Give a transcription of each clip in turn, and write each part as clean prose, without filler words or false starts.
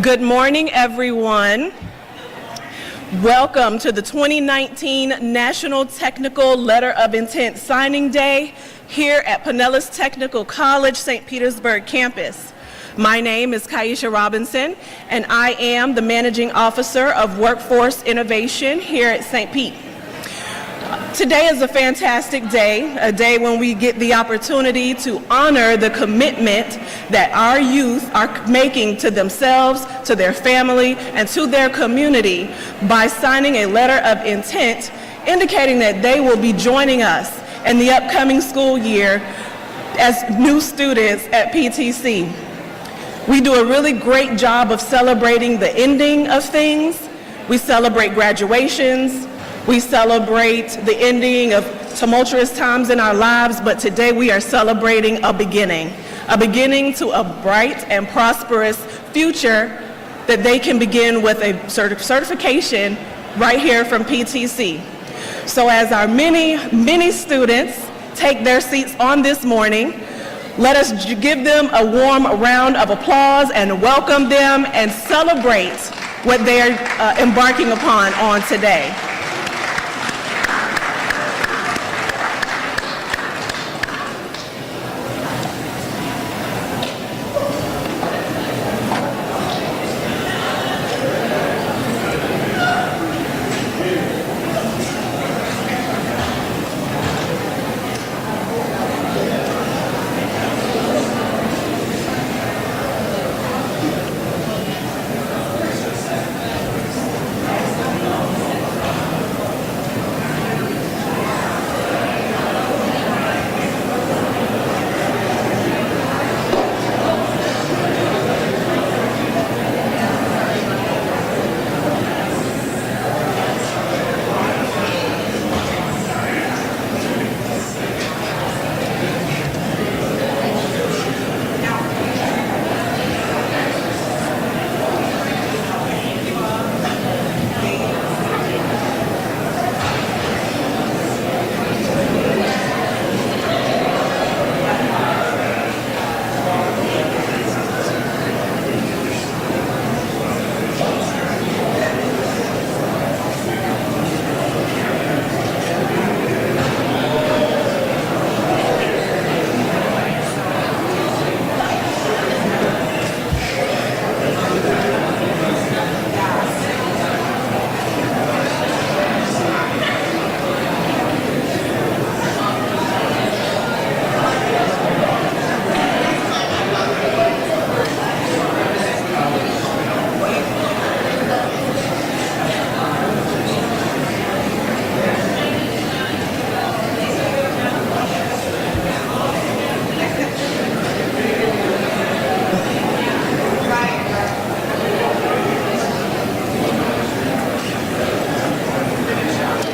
Good morning, everyone. Welcome to the 2019 National Technical Letter of Intent Signing Day here at Pinellas Technical College, St. Petersburg campus. My name is Kaisha Robinson, and I am the Managing Officer of Workforce Innovation here at St. Pete. Today is a fantastic day, a day when we get the opportunity to honor the commitment that our youth are making to themselves, to their family, and to their community by signing a letter of intent indicating that they will be joining us in the upcoming school year as new students at PTC. We do a really great job of celebrating the ending of things. We celebrate graduations. We celebrate the ending of tumultuous times in our lives, but today we are celebrating a beginning to a bright and prosperous future that they can begin with a certification right here from PTC. So as our many students take their seats on this morning, let us give them a warm round of applause and welcome them and celebrate what they're embarking upon on today.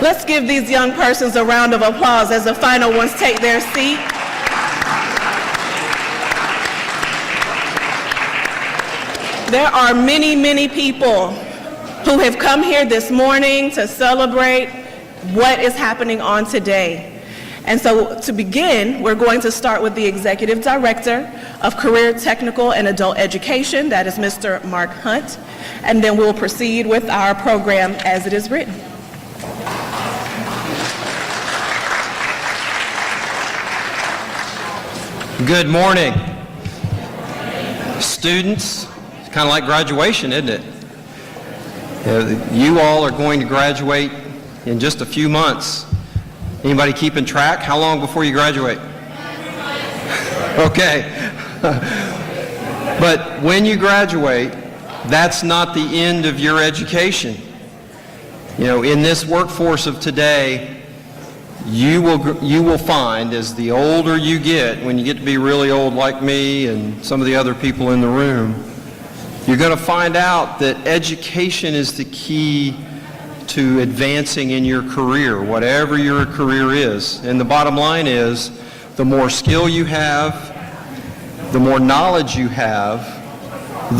Let's give these young persons a round of applause as the final ones take their seat. There are many people who have come here this morning to celebrate what is happening on today. And so to begin, we're going to start with the Executive Director of Career, Technical, and Adult Education, that is Mr. Mark Hunt, and then we'll proceed with our program as it is written. Good morning. Students, it's kind of like graduation, isn't it? You all are going to graduate in just a few months. Anybody keeping track? How long before you graduate? Okay. But when you graduate, that's not the end of your education. You know, in this workforce of today, you will find as the older you get, when you get to be really old like me and some of the other people in the room, you're going to find out that education is the key to advancing in your career, whatever your career is. And the bottom line is, the more skill you have, the more knowledge you have,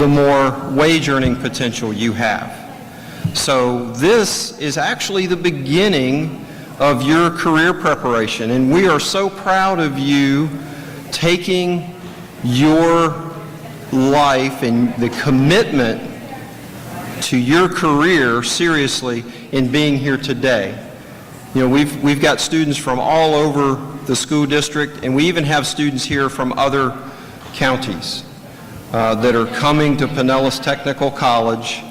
the more wage earning potential you have. So this is actually the beginning of your career preparation, and we are so proud of you taking your life and the commitment to your career seriously in being here today. You know, we've got students from all over the school district, and we even have students here from other counties that are coming to Pinellas Technical College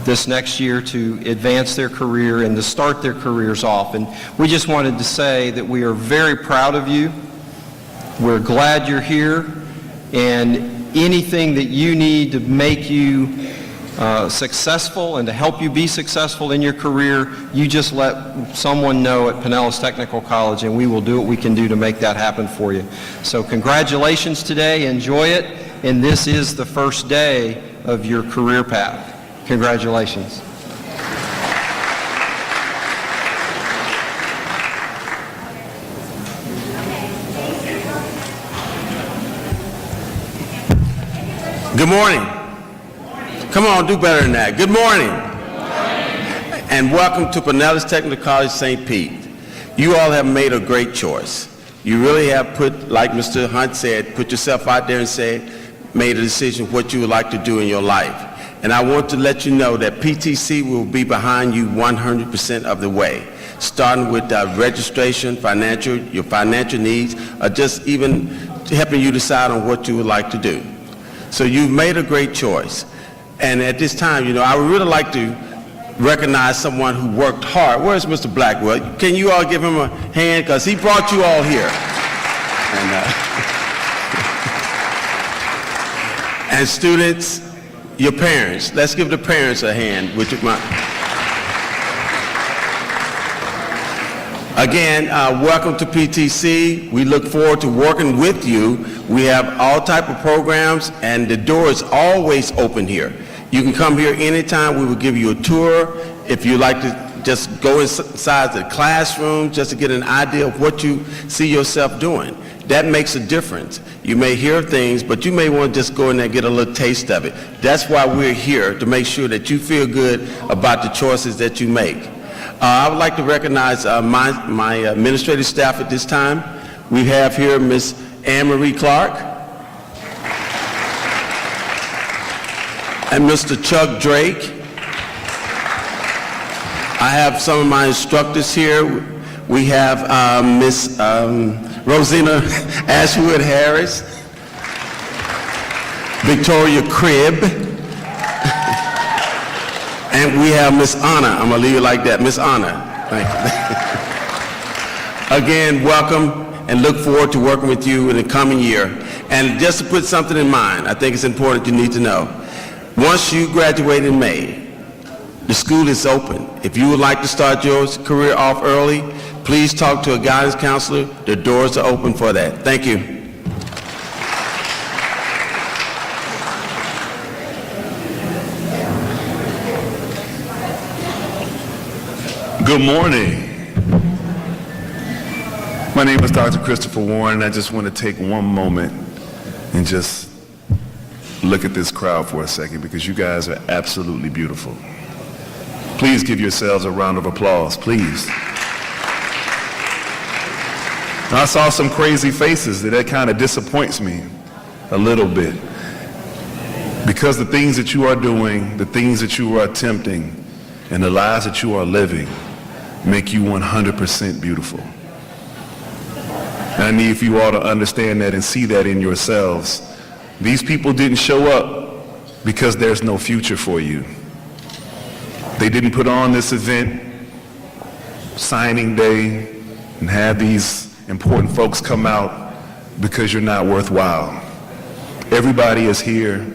this next year to advance their career and to start their careers off. And we just wanted to say that we are very proud of you. We're glad you're here, and anything that you need to make you successful and to help you be successful in your career, you just let someone know at Pinellas Technical College, and we will do what we can do to make that happen for you. So congratulations today, enjoy it, and this is the first day of your career path. Congratulations. Good morning. Come on, do better than that. Good morning. And welcome to Pinellas Technical College, St. Pete. You all have made a great choice. You really have put, like Mr. Hunt said, put yourself out there and said, made a decision what you would like to do in your life. And I want to let you know that PTC will be behind you 100% of the way, starting with registration, your financial needs, or just even helping you decide on what you would like to do. So you've made a great choice. And at this time, you know, I would really like to recognize someone who worked hard. Where's Mr. Blackwell? Can you all give him a hand? Because he brought you all here. And students, your parents. Let's give the parents a hand. Again, welcome to PTC. We look forward to working with you. We have all type of programs, and the door is always open here. You can come here anytime. We will give you a tour. If you like to just go inside the classroom just to get an idea of what you see yourself doing. That makes a difference. You may hear things, but you may want to just go in there and get a little taste of it. That's why we're here, to make sure that you feel good about the choices that you make. I would like to recognize my administrative staff at this time. We have here Ms. Anne-Marie Clark and Mr. Chuck Drake. I have some of my instructors here. We have Ms. Rosina Ashwood Harris, Victoria Cribb, and we have Miss Anna. I'm gonna leave it like that, Miss Anna. Thank you. Again, welcome, and look forward to working with you in the coming year. And just to put something in mind, I think it's important you need to know. Once you graduate in May, the school is open. If you would like to start your career off early, please talk to a guidance counselor. The doors are open for that. Thank you. Good morning. My name is Dr. Christopher Warren, and I just want to take one moment and just look at this crowd for a second, because you guys are absolutely beautiful. Please give yourselves a round of applause, please. Now, I saw some crazy faces that kind of disappoints me a little bit, because the things that you are doing, the things that you are attempting, and the lives that you are living make you 100% beautiful. And I need for you all to understand that and see that in yourselves. These people didn't show up because there's no future for you. They didn't put on this event, signing day, and have these important folks come out because you're not worthwhile. Everybody is here.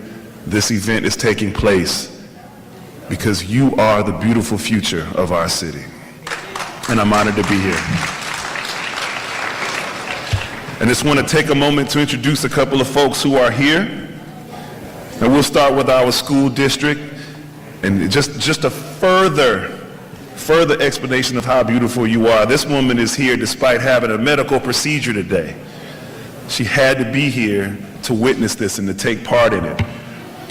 This event is taking place because you are the beautiful future of our city. And I'm honored to be here. I just want to take a moment to introduce a couple of folks who are here. And we'll start with our school district. And just a further explanation of how beautiful you are. This woman is here despite having a medical procedure today. She had to be here to witness this and to take part in it.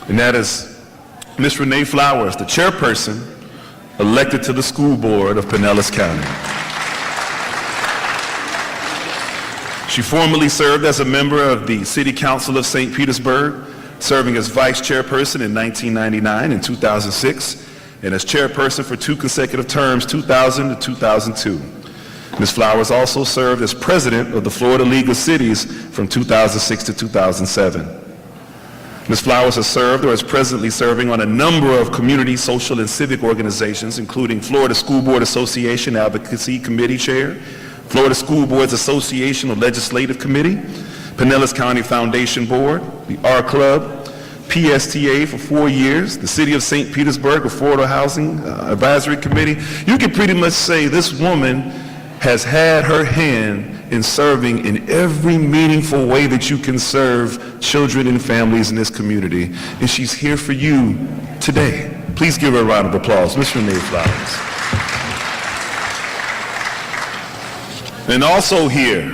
And that is Ms. Renee Flowers, the chairperson elected to the school board of Pinellas County. She formerly served as a member of the City Council of St. Petersburg, serving as vice chairperson in 1999 and 2006, and as chairperson for 2 consecutive terms, 2000 to 2002. Ms. Flowers also served as president of the Florida League of Cities from 2006 to 2007. Ms. Flowers has served or is presently serving on a number of community, social, and civic organizations, including Florida School Board Association Advocacy Committee Chair, Florida School Boards Association Legislative Committee, Pinellas County Foundation Board, the R Club, PSTA for 4 years, the City of St. Petersburg Affordable Housing Advisory Committee. You can pretty much say this woman has had her hand in serving in every meaningful way that you can serve children and families in this community. And she's here for you today. Please give her a round of applause. Ms. Renee Flowers. And also here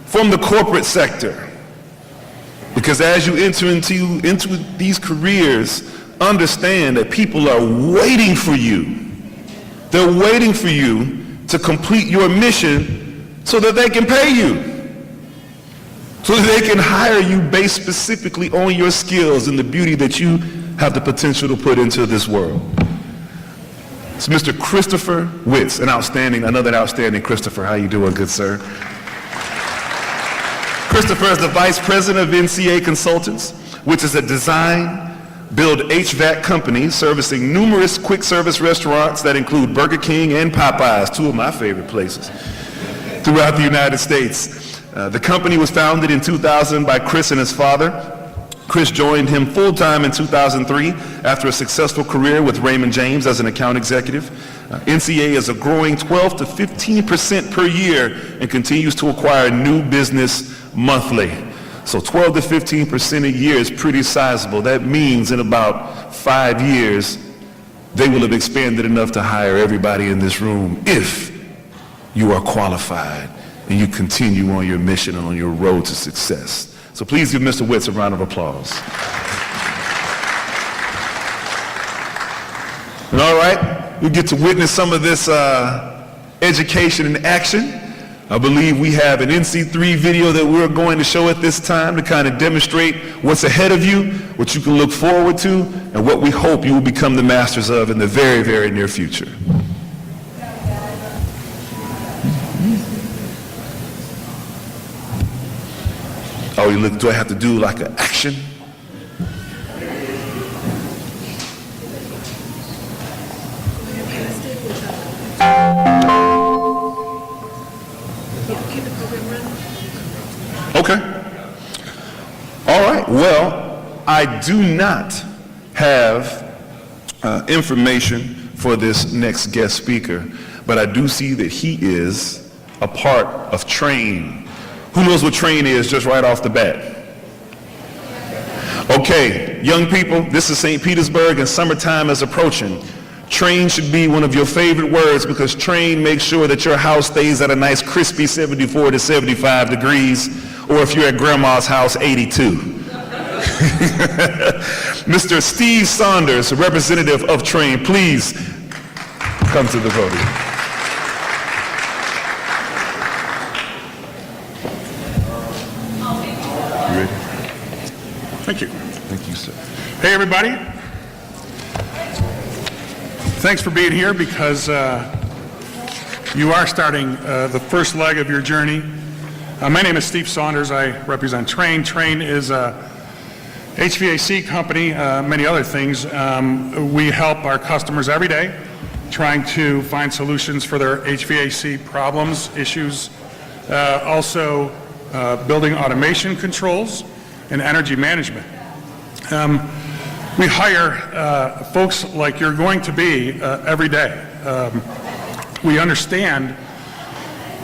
from the corporate sector, because as you enter into these careers, understand that people are waiting for you. They're waiting for you to complete your mission so that they can pay you, so that they can hire you based specifically on your skills and the beauty that you have the potential to put into this world. It's Mr. Christopher Witz, another outstanding Christopher. How you doing, good sir? Christopher is the vice president of NCA Consultants, which is a design, build HVAC company servicing numerous quick service restaurants that include Burger King and Popeyes, 2 of my favorite places, throughout the United States. The company was founded in 2000 by Chris and his father. Chris joined him full-time in 2003 after a successful career with Raymond James as an account executive. NCA is a growing 12 to 15% per year and continues to acquire new business monthly. So 12 to 15% a year is pretty sizable. That means in about 5 years, they will have expanded enough to hire everybody in this room if you are qualified and you continue on your mission and on your road to success. So please give Mr. Witz a round of applause. And all right, we get to witness some of this education in action. I believe we have an NC3 video that we're going to show at this time to kind of demonstrate what's ahead of you, what you can look forward to, and what we hope you will become the masters of in the very, very near future. Oh, you look, do I have to do like an action? Okay. All right. Well, I do not have information for this next guest speaker, but I do see that he is a part of Train. Who knows what Train is just right off the bat? Okay, young people, this is St. Petersburg and summertime is approaching. Train should be one of your favorite words because Train makes sure that your house stays at a nice crispy 74 to 75 degrees, or if you're at grandma's house, 82. Mr. Steve Saunders, representative of Train, please come to the podium. You ready? Thank you. Thank you, sir. Hey, everybody. Thanks for being here because you are starting the first leg of your journey. My name is Steve Saunders. I represent Train. Train is a HVAC company, many other things. We help our customers every day trying to find solutions for their HVAC problems, issues, also building automation controls and energy management. We hire folks like you're going to be every day. We understand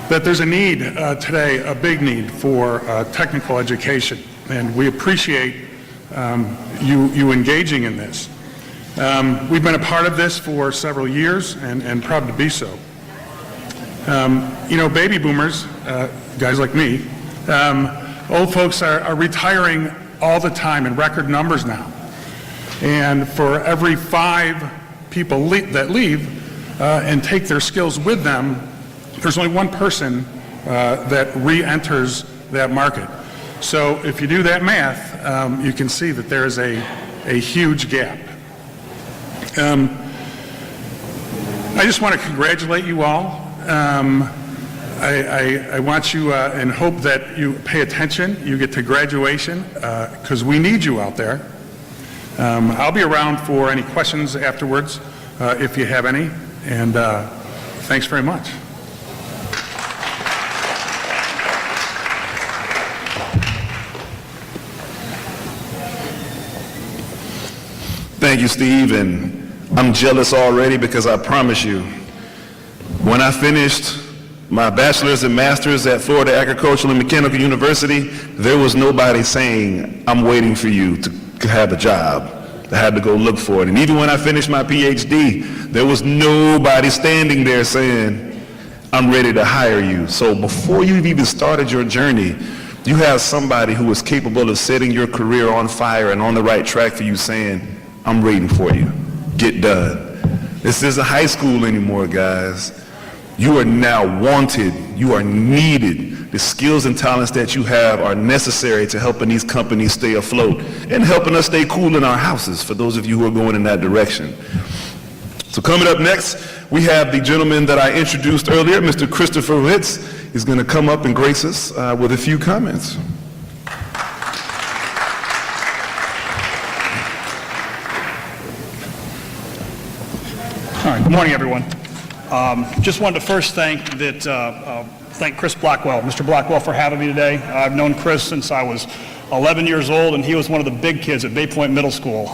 that there's a need today, a big need for technical education, and we appreciate you engaging in this. We've been a part of this for several years and proud to be so. You know, baby boomers, guys like me, old folks are retiring all the time in record numbers now. And for every 5 people that leave and take their skills with them, there's only one person that re-enters that market. So if you do that math, you can see that there is a huge gap. I just want to congratulate you all. I want you and hope that you pay attention, you get to graduation, because we need you out there. I'll be around for any questions afterwards, if you have any, and thanks very much. Thank you, Steve, and I'm jealous already because I promise you, when I finished my bachelor's and master's at Florida Agricultural and Mechanical University, there was nobody saying, I'm waiting for you to have a job. I had to go look for it. And even when I finished my PhD, there was nobody standing there saying, I'm ready to hire you. So before you've even started your journey, you have somebody who is capable of setting your career on fire and on the right track for you saying, I'm waiting for you. Get done. This isn't high school anymore, guys. You are now wanted. You are needed. The skills and talents that you have are necessary to helping these companies stay afloat and helping us stay cool in our houses, for those of you who are going in that direction. So coming up next, we have the gentleman that I introduced earlier, Mr. Christopher Ritz. He's going to come up and grace us with a few comments. All right, good morning, everyone. Just wanted to first thank Chris Blackwell, Mr. Blackwell, for having me today. I've known Chris since I was 11 years old, and he was one of the big kids at Bay Point Middle School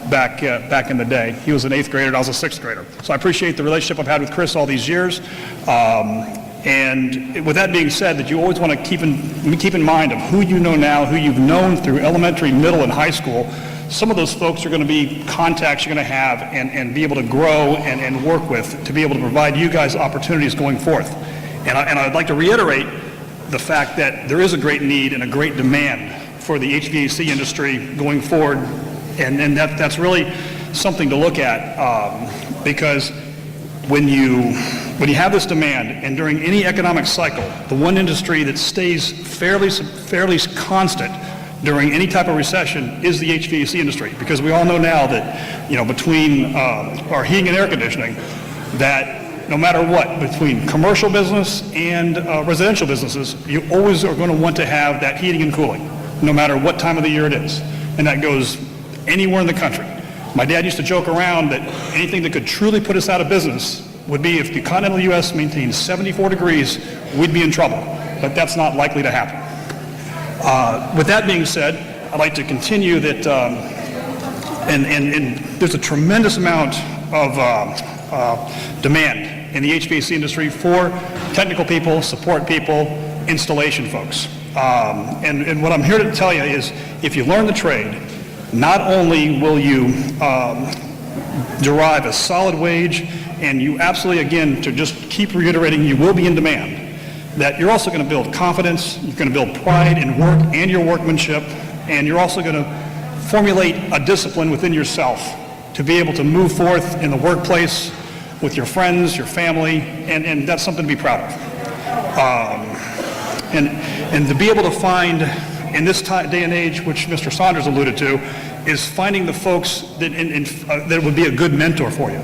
back in the day. He was an 8th grader, and I was a 6th grader. So I appreciate the relationship I've had with Chris all these years. And with that being said, that you always want to keep in mind of who you know now, who you've known through elementary, middle, and high school. Some of those folks are going to be contacts you're going to have and be able to grow and work with to be able to provide you guys opportunities going forth. And I'd like to reiterate the fact that there is a great need and a great demand for the HVAC industry going forward, and that's really something to look at because when you have this demand, and during any economic cycle, the one industry that stays fairly constant during any type of recession is the HVAC industry, because we all know now that, between our heating and air conditioning, that no matter what, between commercial business and residential businesses, you always are going to want to have that heating and cooling, no matter what time of the year it is. And that goes anywhere in the country. My dad used to joke around that anything that could truly put us out of business would be if the continental U.S. maintained 74 degrees, we'd be in trouble. But that's not likely to happen. With that being said, I'd like to continue that, and there's a tremendous amount of demand in the HVAC industry for technical people, support people, installation folks. And what I'm here to tell you is, if you learn the trade, not only will you derive a solid wage, and you absolutely, again, to just keep reiterating, you will be in demand, that you're also going to build confidence, you're going to build pride in work and your workmanship, and you're also going to formulate a discipline within yourself to be able to move forth in the workplace with your friends, your family, and that's something to be proud of. And to be able to find, in this day and age, which Mr. Saunders alluded to, is finding the folks that would be a good mentor for you.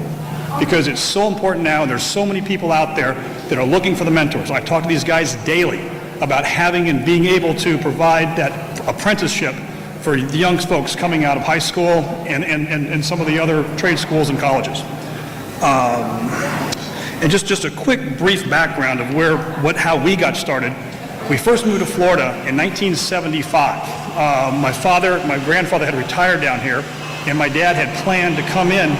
Because it's so important now, and there's so many people out there that are looking for the mentors. I talk to these guys daily about having and being able to provide that apprenticeship for the young folks coming out of high school and some of the other trade schools and colleges. And just a quick brief background of how we got started. We first moved to Florida in 1975. My grandfather had retired down here, and my dad had planned to come in.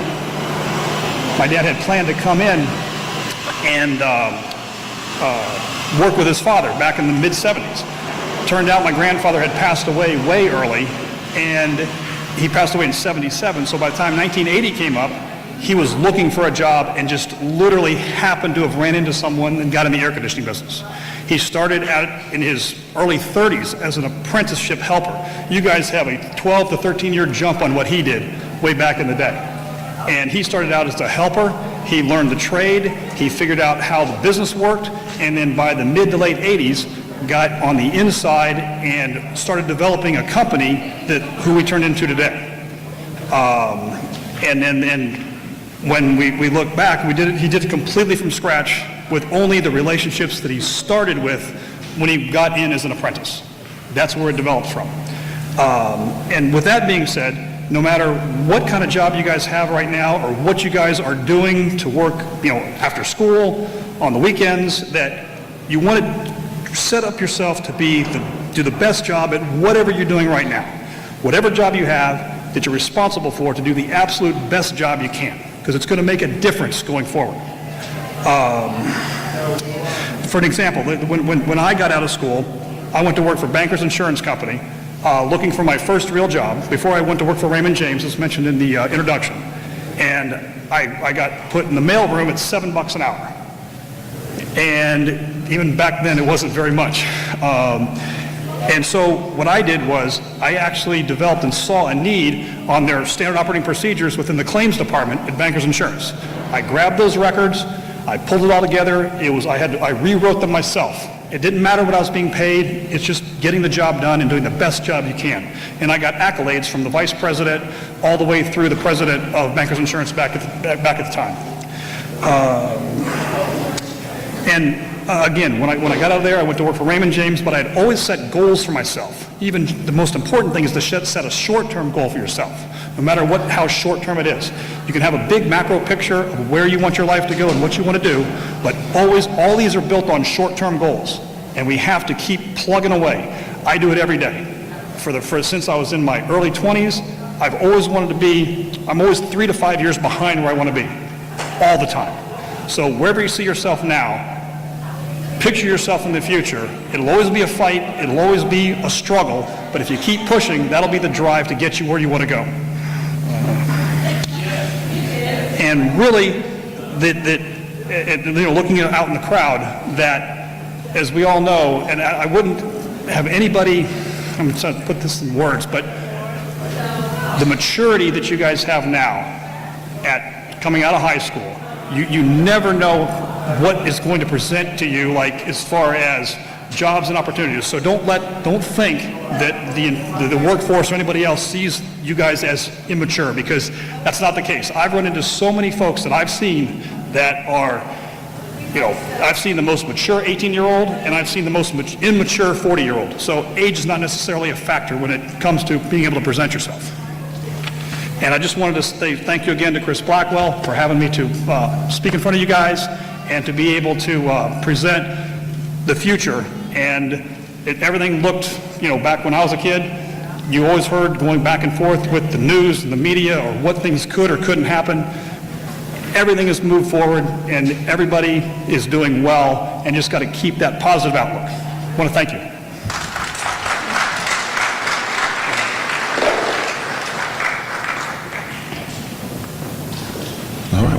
And work with his father back in the mid-'70s. Turned out my grandfather had passed away way early, and he passed away in '77, so by the time 1980 came up, he was looking for a job and just literally happened to have ran into someone and got in the air conditioning business. He started out in his early 30s as an apprenticeship helper. You guys have a 12 to 13-year jump on what he did way back in the day. And he started out as a helper. He learned the trade. He figured out how the business worked. And then by the mid to late 80s, got on the inside and started developing a company who we turned into today. And then when we look back, he did it completely from scratch with only the relationships that he started with when he got in as an apprentice. That's where it developed from. And with that being said, no matter what kind of job you guys have right now or what you guys are doing to work, after school, on the weekends, that you want to set up yourself to do the best job at whatever you're doing right now. Whatever job you have that you're responsible for, to do the absolute best job you can, because it's going to make a difference going forward. For an example, when I got out of school, I went to work for Bankers Insurance Company, looking for my first real job before I went to work for Raymond James, as mentioned in the introduction. And I got put in the mailroom at $7 an hour. And even back then, it wasn't very much. And so what I did was I actually developed and saw a need on their standard operating procedures within the claims department at Bankers Insurance. I grabbed those records, I pulled it all together. I rewrote them myself. It didn't matter what I was being paid. It's just getting the job done and doing the best job you can. And I got accolades from the vice president all the way through the president of Bankers Insurance back at the time. Again, when I got out of there, I went to work for Raymond James, but I had always set goals for myself. Even the most important thing is to set a short-term goal for yourself, no matter how short-term it is. You can have a big macro picture of where you want your life to go and what you want to do, but always, all these are built on short-term goals, and we have to keep plugging away. I do it every day. Since I was in my early 20s, I've always wanted to be, I'm always 3 to 5 years behind where I want to be, all the time. So wherever you see yourself now, picture yourself in the future. It'll always be a fight, it'll always be a struggle, but if you keep pushing, that'll be the drive to get you where you want to go. And really, looking out in the crowd, that, as we all know, and I wouldn't have anybody, I'm trying to put this in words, but the maturity that you guys have now at coming out of high school, you never know what is going to present to you, like as far as jobs and opportunities. So don't think that the workforce or anybody else sees you guys as immature, because that's not the case. I've run into so many folks that I've seen that are, I've seen the most mature 18-year-old and I've seen the most immature 40-year-old. So age is not necessarily a factor when it comes to being able to present yourself. And I just wanted to say thank you again to Chris Blackwell for having me to speak in front of you guys and to be able to present the future. And everything looked, back when I was a kid, you always heard going back and forth with the news and the media or what things could or couldn't happen. Everything has moved forward and everybody is doing well, and just got to keep that positive outlook. I want to thank you.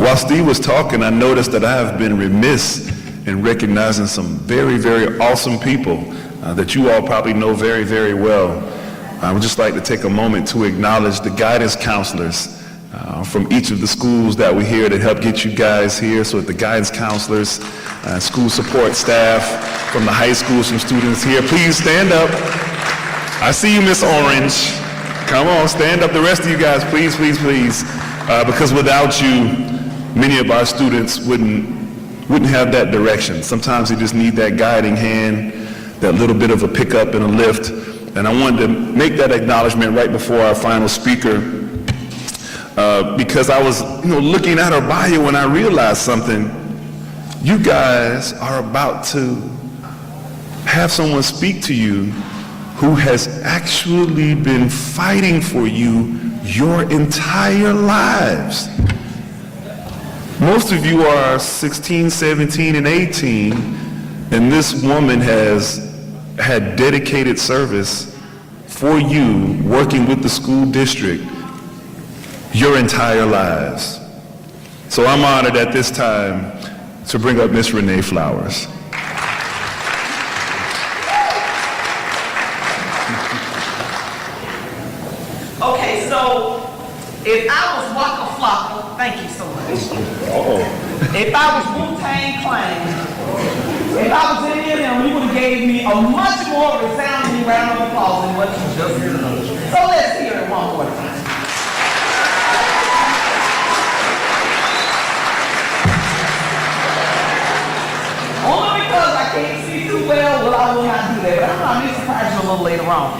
While Steve was talking, I noticed that I have been remiss in recognizing some very, very awesome people that you all probably know very, very well. I would just like to take a moment to acknowledge the guidance counselors from each of the schools that we're here that help get you guys here. So the guidance counselors, school support staff from the high schools, some students here. Please stand up. I see you, Miss Orange. Come on, stand up. The rest of you guys, please, please, please. Because without you, many of our students wouldn't have that direction. Sometimes they just need that guiding hand, that little bit of a pickup and a lift. And I wanted to make that acknowledgement right before our final speaker, because I was looking at her bio and I realized something. You guys are about to have someone speak to you who has actually been fighting for you your entire lives. Most of you are 16, 17, and 18, and this woman has had dedicated service for you, working with the school district your entire lives. So I'm honored at this time to bring up Miss Renee Flowers. Okay, so if I was Waka Flocka, thank you so much. If I was Wu-Tang Clan, If I was any of them, you would have gave me a much more resounding round of applause than what you just did. So let's hear it one more time. Only because I can't see too well, well, I will not do that. But I may surprise you a little later on.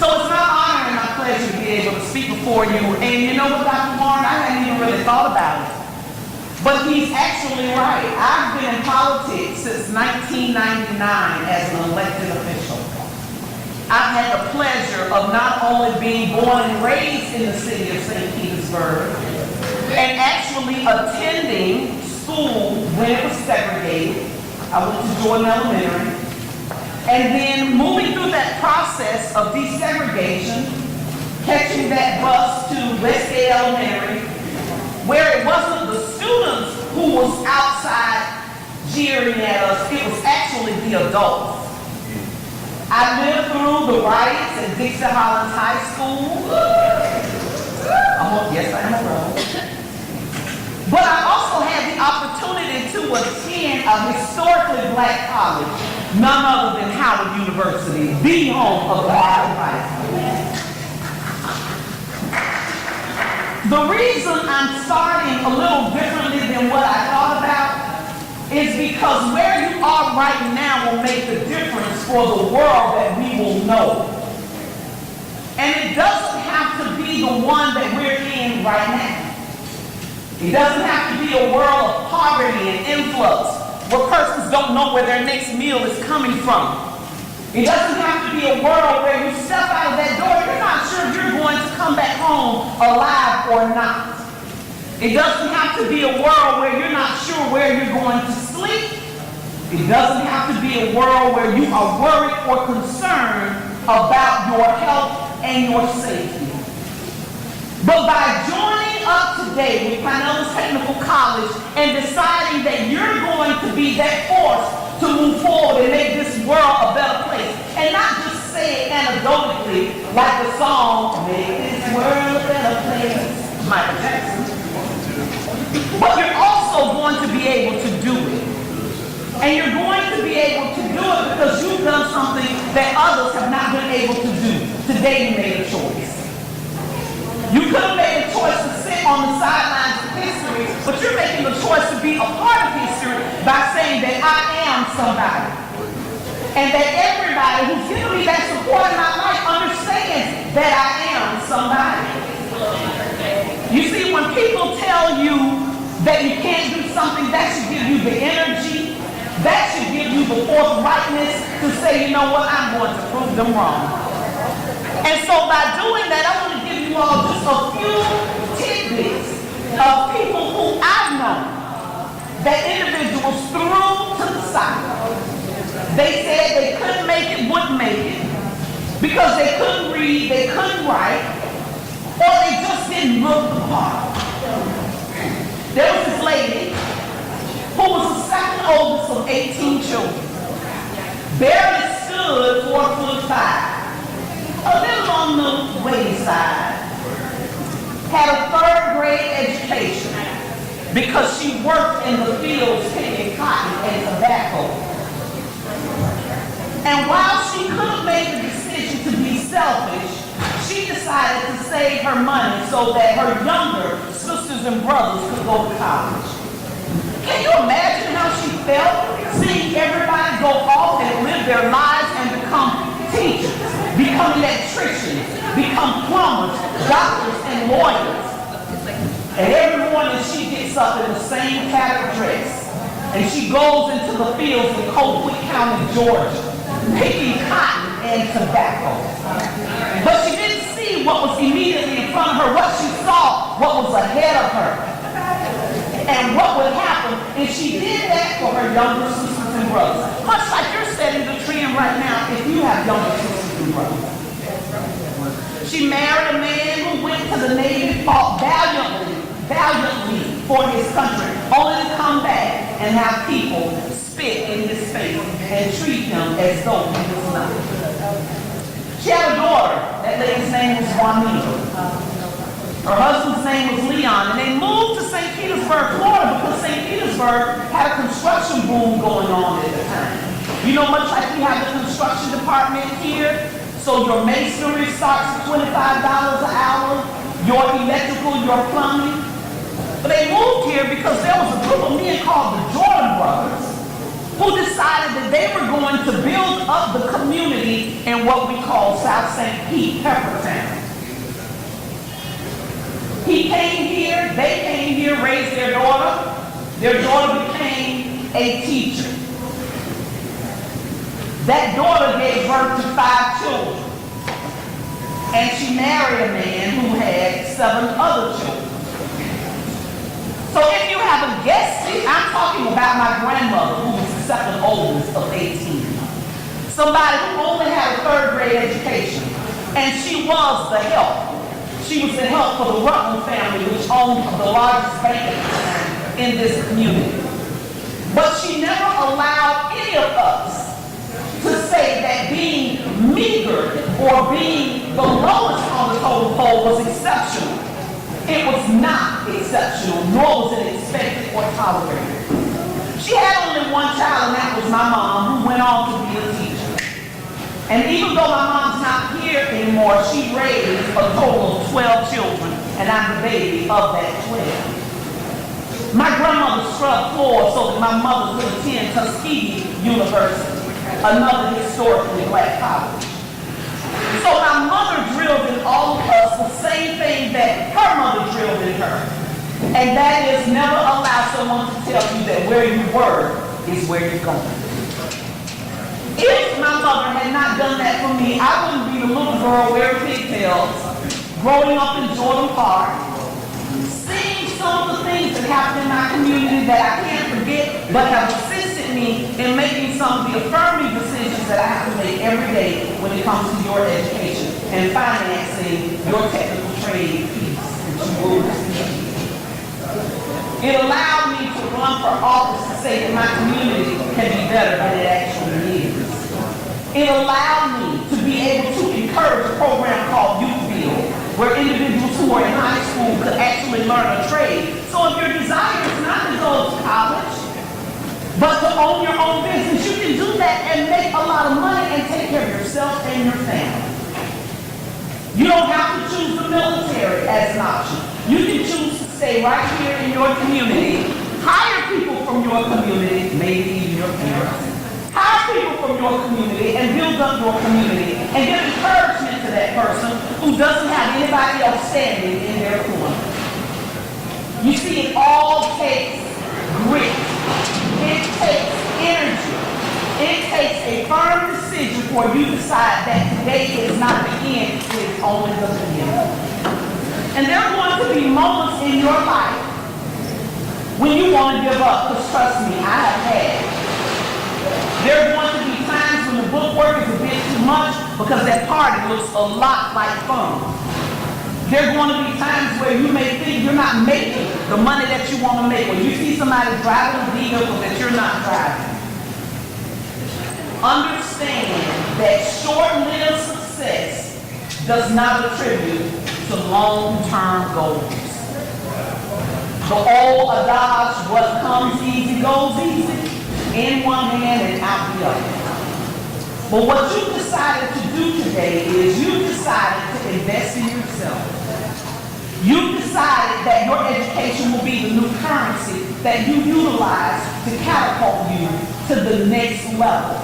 So it's my honor and my pleasure to be able to speak before you. And you know what, Dr. Warren, I hadn't even really thought about it. But he's actually right. I've been in politics since 1999 as an elected official. I've had the pleasure of not only being born and raised in the city of St. Petersburg, and actually attending school when it was segregated. I went to Jordan Elementary. And then moving through that process of desegregation, catching that bus to Westgate Elementary, where it wasn't the students who was outside jeering at us, it was actually the adults. I lived through the riots at Dixie Hollins High School. Yes, I am a road. But I also had the opportunity to attend a historically black college, none other than Howard University, the home of the Howard High School. The reason I'm starting a little differently than what I thought about is because where you are right now will make the difference for the world that we will know. And it doesn't have to be the one that we're in right now. It doesn't have to be a world of poverty and influx where persons don't know where their next meal is coming from. It doesn't have to be a world where you step out of that door, you're not sure if you're going to come back home alive or not. It doesn't have to be a world where you're not sure where you're going to sleep. It doesn't have to be a world where you are worried or concerned about your health and your safety. But by joining up today with Pinellas Technical College and deciding that you're going to be that force to move forward and make this world a better place, and not just say it anecdotally like the song, "Make this world a better place," Michael Jackson, but you're also going to be able to do it. And you're going to be able to do it because you've done something that others have not been able to do. Today you made a choice. You could have made a choice to sit on the sidelines of history, but you're making the choice to be a part of history by saying that I am somebody. And that everybody who's given me that support in my life understands that I am somebody. You see, when people tell you that you can't do something, that should give you the energy, that should give you the forthrightness to say, you know what, I'm going to prove them wrong. And so by doing that, I want to give you all just a few tidbits of people who I've known, that individuals threw to the side. They said they couldn't make it, wouldn't make it, because they couldn't read, they couldn't write, or they just didn't look the part. There was this lady who was the second oldest of 18 children, barely stood 4'5", a little on the wayside, had a 3rd grade education because she worked in the fields picking cotton and tobacco. And while she could have made the decision to be selfish, she decided to save her money so that her younger sisters and brothers could go to college. Can you imagine how she felt seeing everybody go off and live their lives and become teachers, become electricians, become plumbers, doctors, and lawyers? And every morning she gets up in the same tattered dress and she goes into the fields in Colquitt County, Georgia, picking cotton and tobacco. But she didn't see what was immediately in front of her. What she saw, what was ahead of her. And what would happen if she did that for her younger sisters and brothers. Much like you're setting the trend right now if you have younger sisters and brothers. She married a man who went to the Navy, fought valiantly for his country, only to come back and have people spit in his face and treat him as though he was nothing. She had a daughter. That lady's name was Juanita. Her husband's name was Leon, and they moved to St. Petersburg, Florida, because St. Petersburg had a construction boom going on at the time. You know, much like we have the construction department here, so your masonry starts at $25 an hour, your electrical, your plumbing. But they moved here because there was a group of men called the Jordan Brothers who decided that they were going to build up the community in what we call South St. Pete, Peppertown. He came here, they came here, raised their daughter. Their daughter became a teacher. That daughter gave birth to 5 children. And she married a man who had 7 other children. So if you haven't guessed it, I'm talking about my grandmother, who was the second oldest of 18. Somebody who only had a 3rd grade education. And she was the help. She was the help for the Rutland family, which owned the largest bank at the time in this community. But she never allowed any of us to say that being meager or being the lowest on the totem pole was exceptional. It was not exceptional, nor was it expected or tolerated. She had only one child, and that was my mom, who went on to be a teacher. And even though my mom's not here anymore, she raised a total of 12 children, and I'm the baby of that 12. My grandmother scrubbed floors so that my mother could attend Tuskegee University, another historically black college. So my mother drilled in all of us the same thing that her mother drilled in her. And that is never allow someone to tell you that where you were is where you're going. If my mother had not done that for me, I wouldn't be the little girl wearing pigtails, growing up in Jordan Park, seeing some of the things that happen in my community that I can't forget, but have assisted me in making some of the affirming decisions that I have to make every day when it comes to your education and financing your technical trade piece that you will receive. It allowed me to run for office to say that my community can be better than it actually is. It allowed me to be able to encourage a program called Youth Build, where individuals who are in high school could actually learn a trade. So if your desire is not to go to college, but to own your own business, you can do that and make a lot of money and take care of yourself and your family. You don't have to choose the military as an option. You can choose to stay right here in your community, hire people from your community, maybe even your parents, hire people from your community and build up your community and give encouragement to that person who doesn't have anybody else standing in their corner. You see, it all takes grit. It takes energy. It takes a firm decision for you to decide that today is not the end, it is only the beginning. And there are going to be moments in your life when you want to give up, because trust me, I have had. There are going to be times when the bookwork is a bit too much because that party looks a lot like fun. There are going to be times where you may think you're not making the money that you want to make, or you see somebody driving a vehicle that you're not driving. Understand that short-lived success does not attribute to long-term goals. The old adage, what comes easy goes easy, in one hand and out the other. But what you decided to do today is you decided to invest in yourself. You decided that your education will be the new currency that you utilize to catapult you to the next level.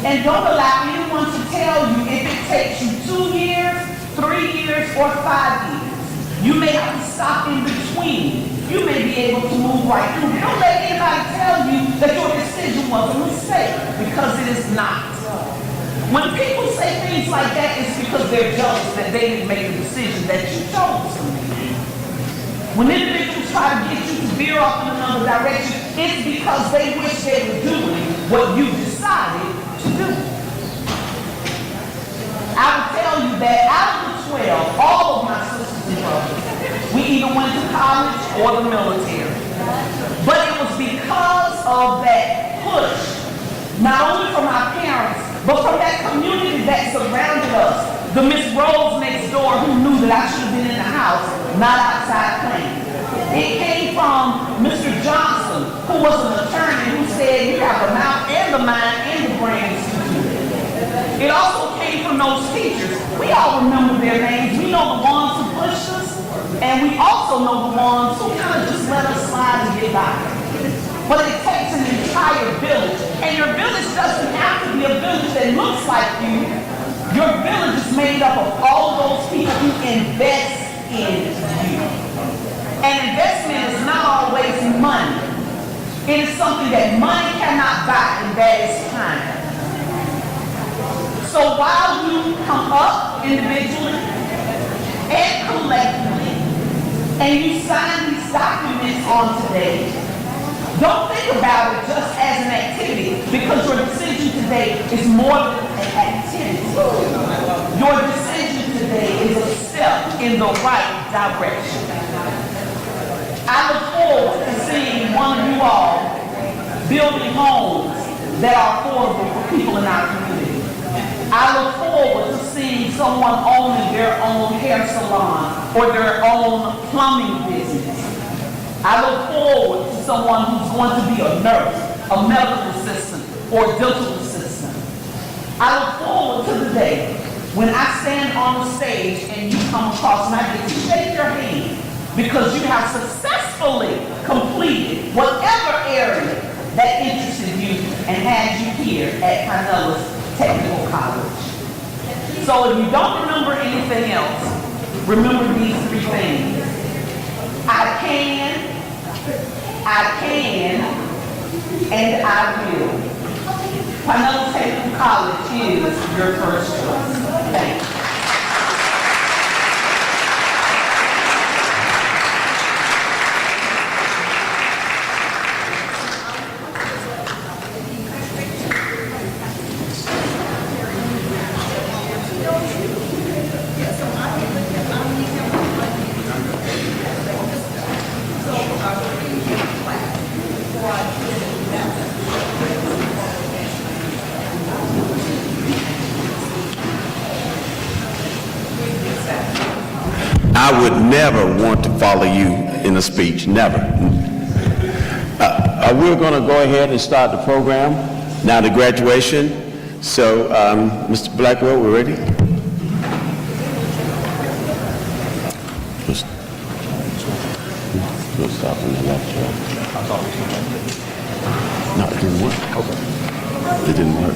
And don't allow anyone to tell you if it takes you 2 years, 3 years, or 5 years. You may have to stop in between. You may be able to move right through. Don't let anybody tell you that your decision was a mistake, because it is not. When people say things like that, it's because they're jealous that they didn't make a decision that you chose to make. When individuals try to get you to veer off in another direction, it's because they wish they were doing what you decided to do. I will tell you that out of the 12, all of my sisters and brothers, we either went to college or the military. But it was because of that push, not only from our parents, but from that community that surrounded us, The Miss Rose next door who knew that I should have been in the house, not outside playing. It came from Mr. Johnson, who was an attorney who said you have the mouth and the mind and the brains to do it. It also came from those teachers. We all remember their names. We know the ones who pushed us, and we also know the ones who kind of just let us slide and get by. But it takes an entire village, and your village doesn't have to be a village that looks like you. Your village is made up of all those people who invest in you. And investment is not always money. It is something that money cannot buy, and that is time. So while you come up individually and collectively, and you sign these documents on today, don't think about it just as an activity, because your decision today is more than an activity. Your decision today is a step in the right direction. I look forward to seeing one of you all building homes that are affordable for people in our community. I look forward to seeing someone owning their own hair salon or their own plumbing business. I look forward to someone who's going to be a nurse, a medical assistant, or a dental assistant. I look forward to the day when I stand on the stage and you come across and I get to shake your hand because you have successfully completed whatever area that interested you and had you here at Pinellas Technical College. So if you don't remember anything else, remember these three things. I can, and I will. Pinellas Technical College is your first choice. Thank you. I would never want to follow you in a speech, never. We're going to go ahead and start the program, now the graduation. So, Mr. Blackwell, we're ready? We'll stop on the left here. No, it didn't work. Okay. It didn't work.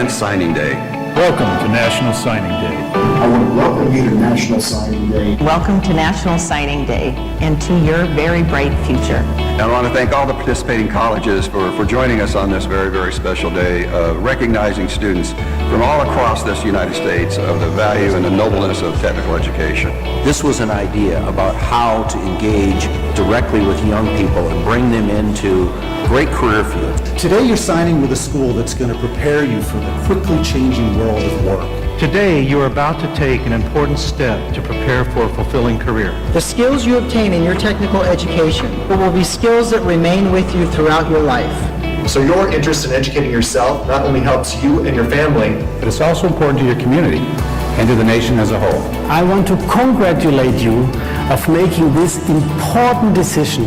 Signing Day. Welcome to National Signing Day. I want to welcome you to National Signing Day. Welcome to National Signing Day and to your very bright future. And I want to thank all the participating colleges for joining us on this very, very special day, recognizing students from all across this United States of the value and the nobleness of technical education. This was an idea about how to engage directly with young people and bring them into great career fields. Today you're signing with a school that's going to prepare you for the quickly changing world of work. Today, you are about to take an important step to prepare for a fulfilling career. The skills you obtain in your technical education will be skills that remain with you throughout your life. So your interest in educating yourself not only helps you and your family, But it's also important to your community and to the nation as a whole. I want to congratulate you of making this important decision.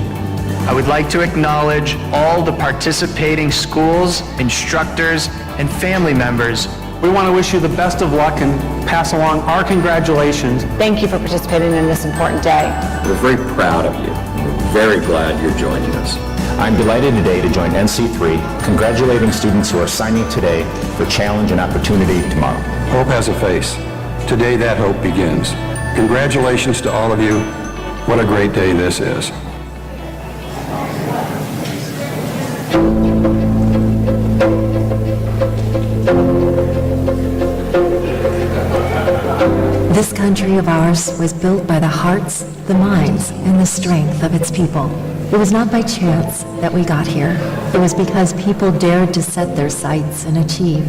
I would like to acknowledge all the participating schools, instructors, and family members. We want to wish you the best of luck and pass along our congratulations. Thank you for participating in this important day. We're very proud of you. We're very glad you're joining us. I'm delighted today to join NC3, congratulating students who are signing today for challenge and opportunity tomorrow. Hope has a face. Today that hope begins. Congratulations to all of you. What a great day this is. country of ours was built by the hearts, the minds, and the strength of its people. It was not by chance that we got here. It was because people dared to set their sights and achieve.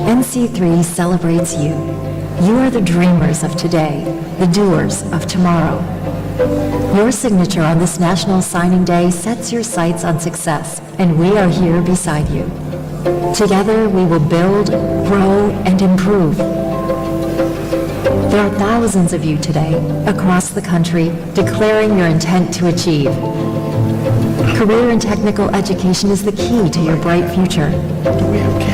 NC3 celebrates you. You are the dreamers of today, the doers of tomorrow. Your signature on this National Signing Day sets your sights on success, and we are here beside you. Together, we will build, grow, and improve. There are thousands of you today, across the country, declaring your intent to achieve. Career and technical education is the key to your bright future.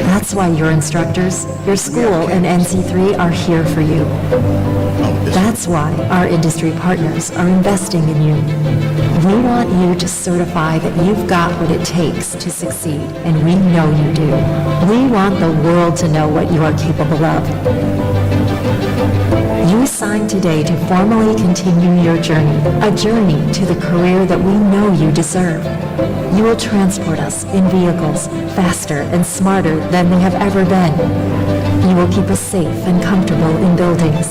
That's why your instructors, your school, and NC3 are here for you. That's why our industry partners are investing in you. We want you to certify that you've got what it takes to succeed, and we know you do. We want the world to know what you are capable of. You signed today to formally continue your journey, a journey to the career that we know you deserve. You will transport us in vehicles faster and smarter than they have ever been. You will keep us safe and comfortable in buildings,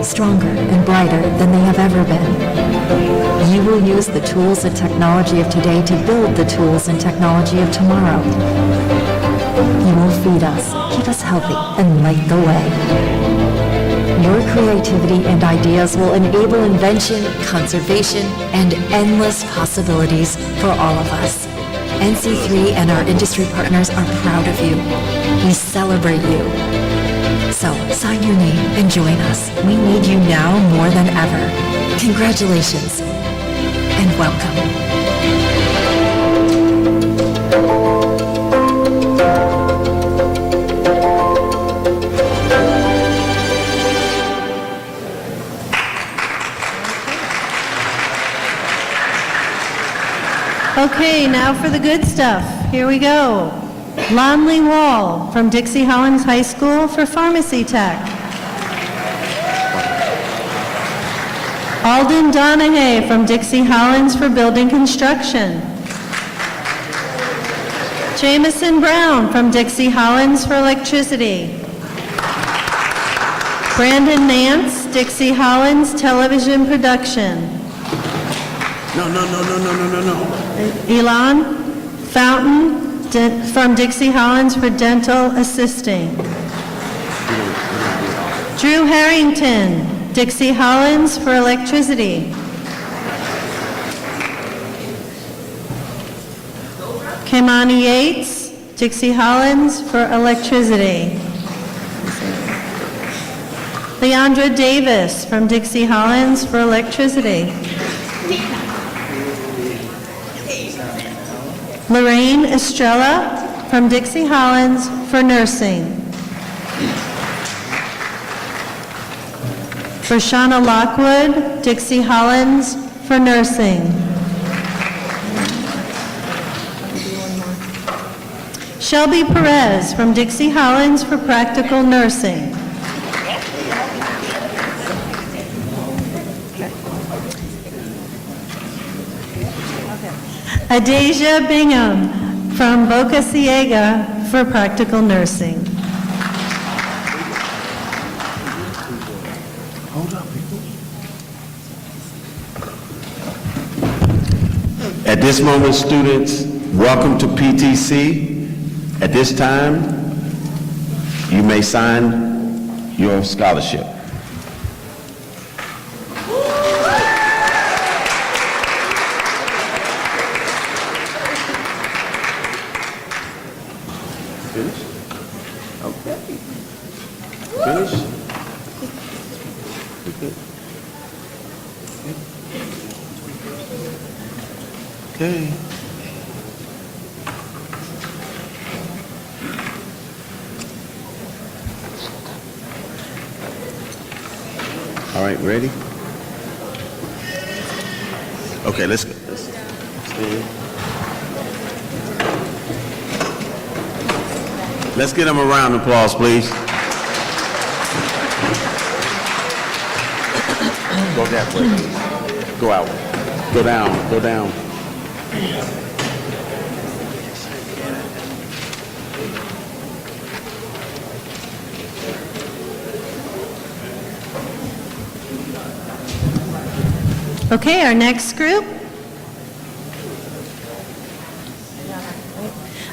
stronger and brighter than they have ever been. You will use the tools and technology of today to build the tools and technology of tomorrow. You will feed us, keep us healthy, and light the way. Your creativity and ideas will enable invention, conservation, and endless possibilities for all of us. NC3 and our industry partners are proud of you. We celebrate you. So, sign your name and join us. We need you now more than ever. Congratulations and welcome. Okay, now for the good stuff. Here we go. Lonley Wall from Dixie Hollins High School for Pharmacy Tech. Alden Donahue from Dixie Hollins for Building Construction. Jamison Brown from Dixie Hollins for Electricity. Brandon Nance, Dixie Hollins Television Production. No. Elon Fountain from Dixie Hollins for Dental Assisting. Drew Harrington, Dixie Hollins for Electricity. Kimani Yates, Dixie Hollins for Electricity. Leandra Davis from Dixie Hollins for Electricity. Lorraine Estrella from Dixie Hollins for Nursing. Roshana Lockwood, Dixie Hollins for Nursing. Shelby Perez from Dixie Hollins for Practical Nursing. Adasia Bingham from Boca Ciega for Practical Nursing. At this moment, students, welcome to PTC. At this time, you may sign your scholarship. Finish? Okay. Finish? Okay. All right, ready? Okay, let's stand. Let's give them a round of applause, please. Go that way, please. Go out. Go down. Go down. Okay, our next group.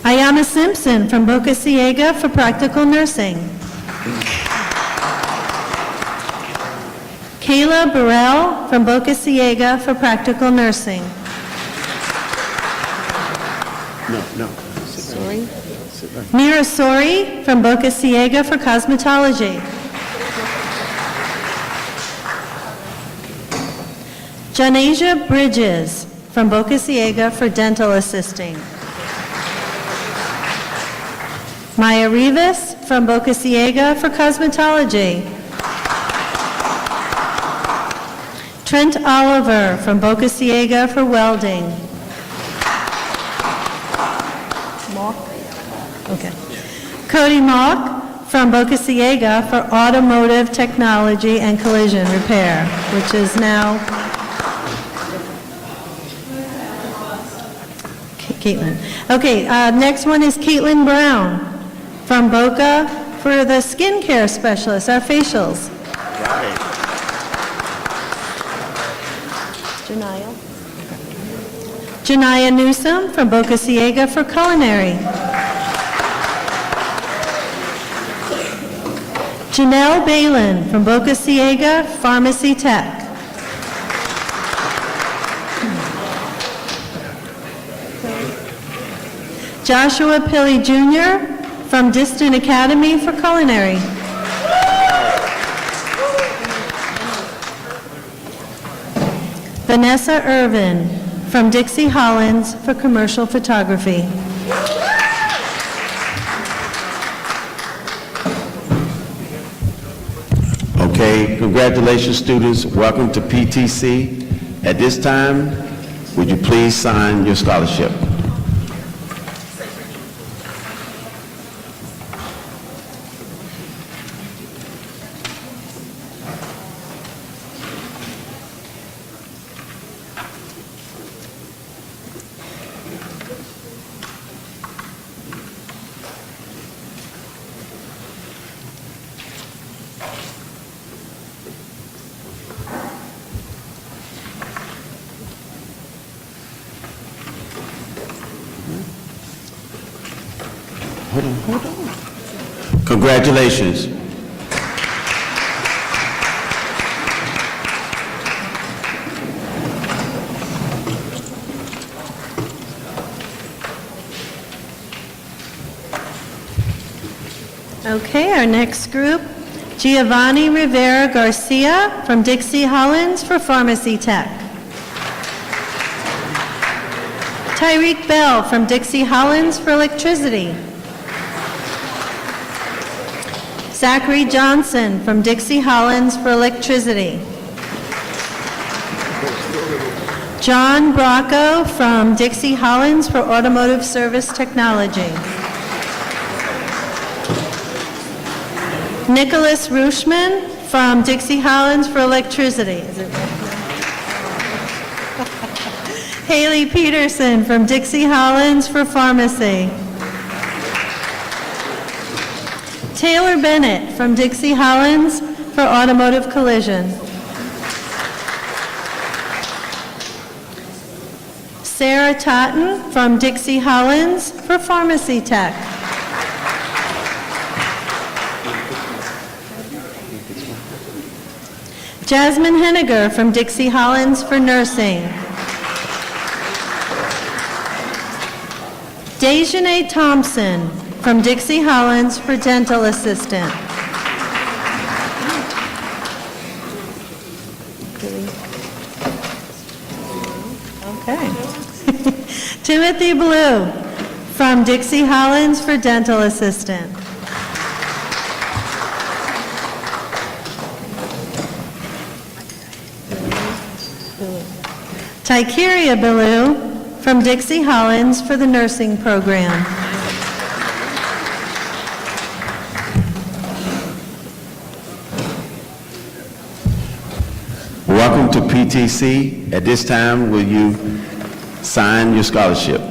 Ayana Simpson from Boca Ciega for practical nursing. Kayla Burrell from Boca Ciega for practical nursing. No. Sorry. Mira Sori from Boca Ciega for cosmetology. Janasia Bridges from Boca Ciega for dental assisting. Maya Rivas from Boca Ciega for cosmetology. Trent Oliver from Boca Ciega for welding. Okay. Cody Mock from Boca Ciega for automotive technology and collision repair, which is now Caitlin. Okay, next one is Caitlin Brown from Boca for the skincare specialist, our facials. Janaya Newsom from Boca Ciega for culinary. Janelle Balin from Boca Ciega, pharmacy tech. Joshua Pilley Jr. from Distant Academy for culinary. Vanessa Irvin from Dixie Hollins for commercial photography. Okay, congratulations, students. Welcome to PTC. At this time, would you please sign your scholarship? Hold on. Congratulations. Okay, our next group, Giovanni Rivera Garcia from Dixie Hollins for pharmacy tech. Tyreek Bell from Dixie Hollins for electricity. Zachary Johnson from Dixie Hollins for electricity. John Bracco from Dixie Hollins for automotive service technology. Nicholas Rushman from Dixie Hollins for electricity. Is it right? Haley Peterson from Dixie Hollins for pharmacy. Taylor Bennett from Dixie Hollins for automotive collision. Sarah Totten from Dixie Hollins for pharmacy tech. Jasmine Henniger from Dixie Hollins for nursing. Dejanay Thompson from Dixie Hollins for dental assistant. Okay. Timothy Blue from Dixie Hollins for dental assistant. Tykeria Ballou from Dixie Hollins for the nursing program. Welcome to PTC. At this time, will you sign your scholarship?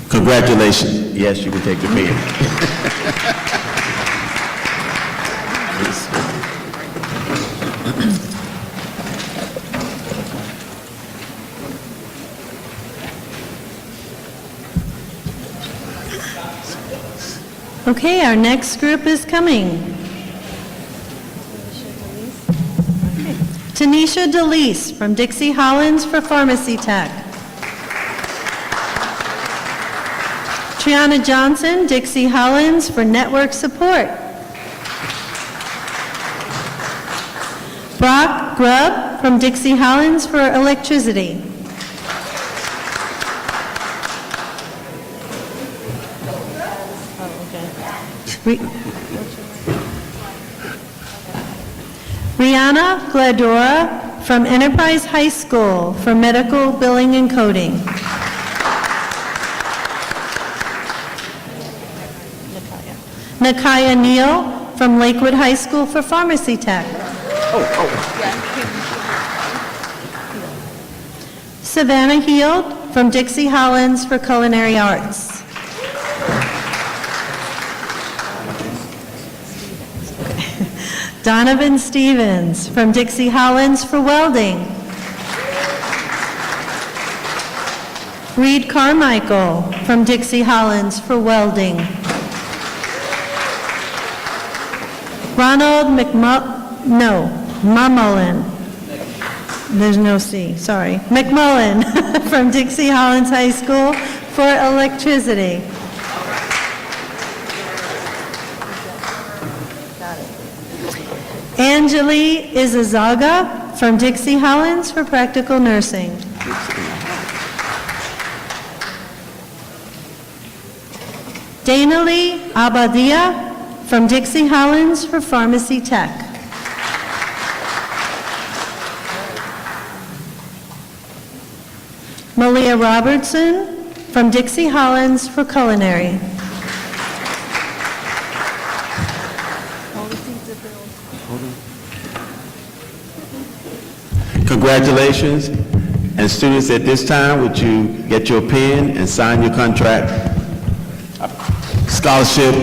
Congratulations. Yes, you can take the pen. Okay, our next group is coming. Tanisha DeLeese from Dixie Hollins for Pharmacy Tech. Triana Johnson, Dixie Hollins for Network Support. Brock Grubb from Dixie Hollins for Electricity. Rihanna Gladora from Enterprise High School for Medical Billing and Coding. Nakaya Neal from Lakewood High School for Pharmacy Tech. Savannah Heald from Dixie Hollins for Culinary Arts. Donovan Stevens from Dixie Hollins for Welding. Reed Carmichael from Dixie Hollins for Welding. Ronald McMullen. There's no C, sorry. McMullen from Dixie Hollins High School for Electricity. Anjali Izazaga from Dixie Hollins for Practical Nursing. Dana Lee Abadia from Dixie Hollins for Pharmacy Tech. Malia Robertson from Dixie Hollins for Culinary. Congratulations. And students, at this time, would you get your pen and sign your contract? Scholarship.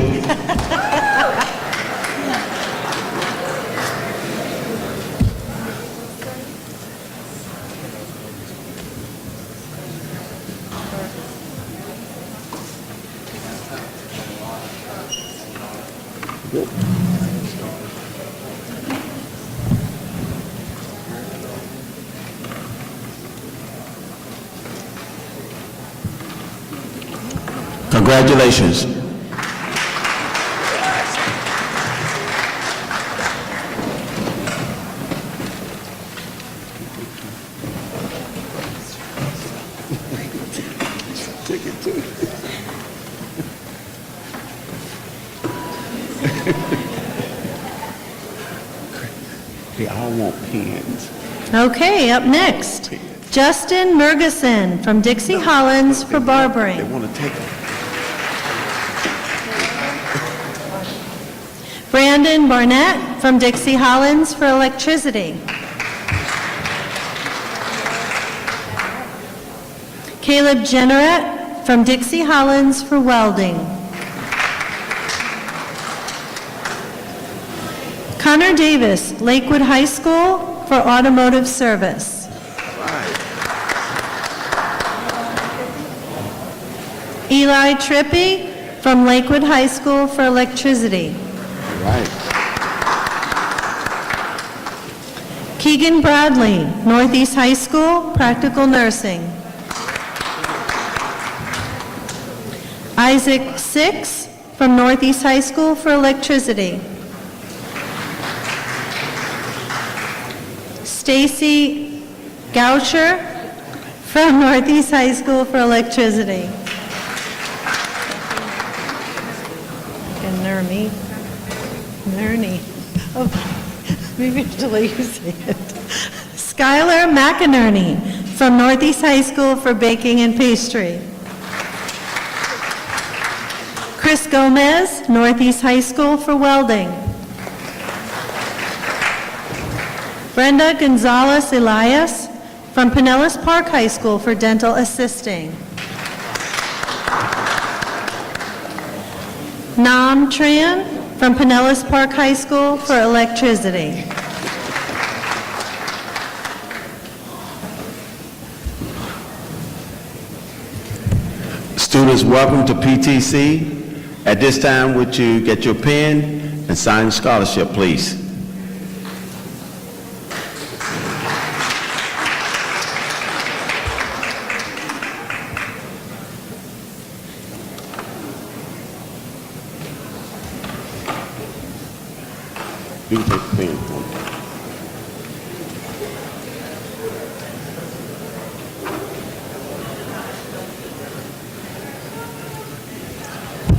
Congratulations. They all want pens. Okay, up next, Justin Murgison from Dixie Hollins for Barbering. They want to take them. Brandon Barnett from Dixie Hollins for Electricity. Caleb Jenneret from Dixie Hollins for Welding. Connor Davis, Lakewood High School for Automotive Service. Eli Trippi from Lakewood High School for Electricity. Right. Keegan Bradley, Northeast High School, Practical Nursing. Isaac Six from Northeast High School for Electricity. Stacy Goucher from Northeast High School for Electricity. And Nerny. Oh, maybe to let you say it. Skylar McInerney from Northeast High School for Baking and Pastry. Chris Gomez, Northeast High School for Welding. Brenda Gonzalez Elias from Pinellas Park High School for dental assisting. Nam Tran from Pinellas Park High School for electricity. Students, welcome to PTC. At this time, would you get your pen and sign the scholarship, please? You can take the pen for me.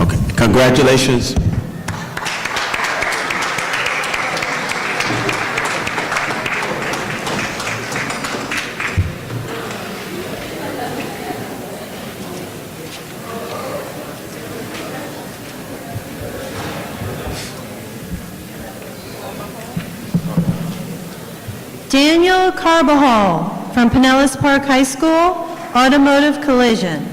Okay, congratulations. Daniel Carbajal from Pinellas Park High School, automotive collision.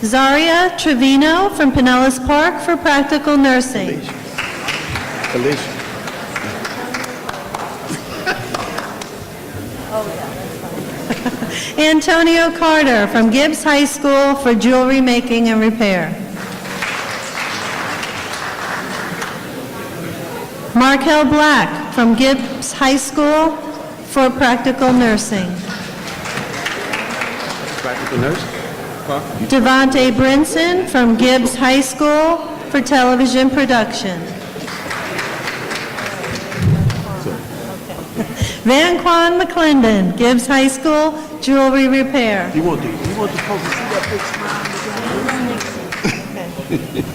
Zaria Trevino from Pinellas Park for practical nursing. Collision. Antonio Carter from Gibbs High School for jewelry making and repair. Markel Black from Gibbs High School for practical nursing. Practical nurse? Devontae Brinson from Gibbs High School for television production. Van Quan McClendon, Gibbs High School, jewelry repair. You want the supposed to see that big smile?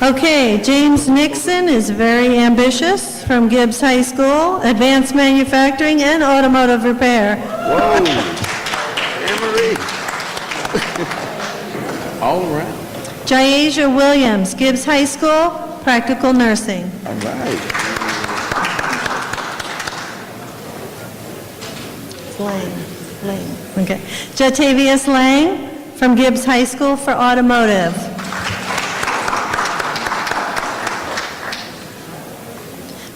Okay, James Nixon is very ambitious from Gibbs High School, advanced manufacturing and automotive repair. Whoa, Anne-Marie. All around. Jaesia Williams, Gibbs High School, practical nursing. All right. Lang. Okay. Jatavius Lang from Gibbs High School for automotive.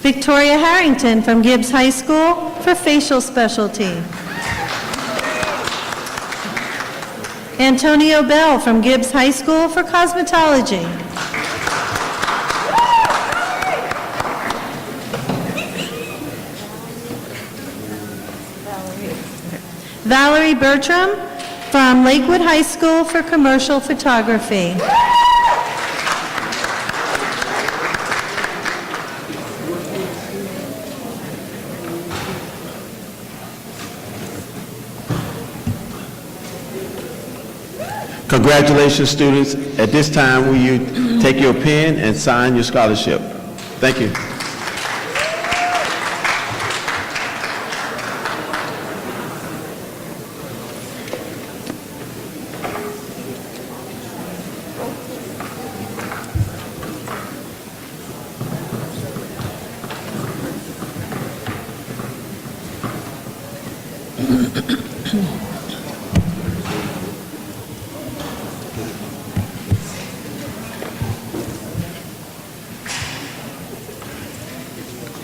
Victoria Harrington from Gibbs High School for facial specialty. Antonio Bell from Gibbs High School for cosmetology. Valerie Bertram from Lakewood High School for commercial photography. Congratulations, students. At this time, will you take your pen and sign your scholarship? Thank you.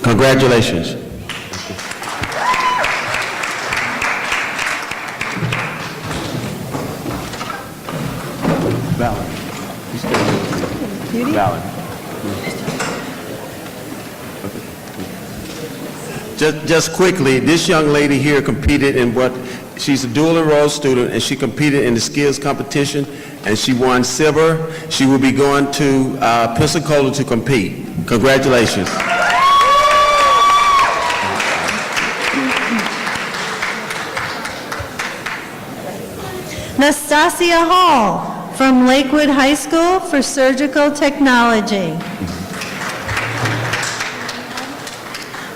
Congratulations. Valerie. You stay with me. Valerie. Just quickly, this young lady here competed in she's a dual enrolled student, and she competed in the skills competition, and she won silver. She will be going to Pensacola to compete. Congratulations. Nastasia Hall from Lakewood High School for surgical technology.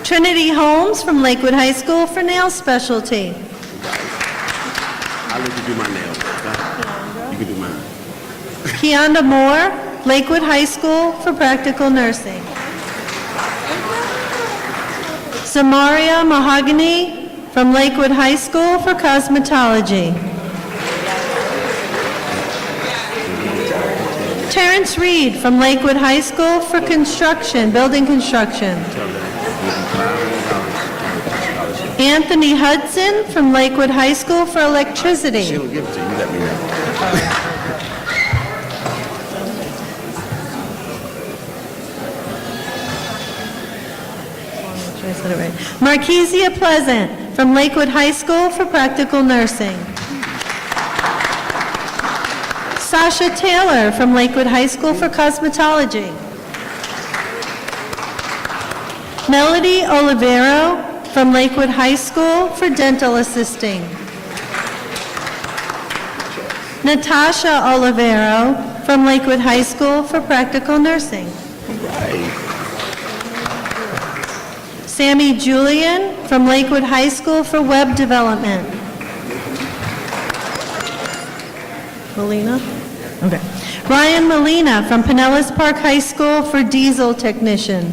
Trinity Holmes from Lakewood High School for nail specialty. I'll let you do my nails. Okay? You can do mine. Kianda Moore, Lakewood High School for practical nursing. Samaria Mahogany from Lakewood High School for cosmetology. Terrence Reed from Lakewood High School for construction, building construction. Anthony Hudson from Lakewood High School for electricity. She'll give it to you, let me know. Marquisia Pleasant from Lakewood High School for practical nursing. Sasha Taylor from Lakewood High School for cosmetology. Melody Olivero from Lakewood High School for dental assisting. Natasha Olivero from Lakewood High School for practical nursing. Sammy Julian from Lakewood High School for web development. Molina? Okay. Ryan Molina from Pinellas Park High School for diesel technician.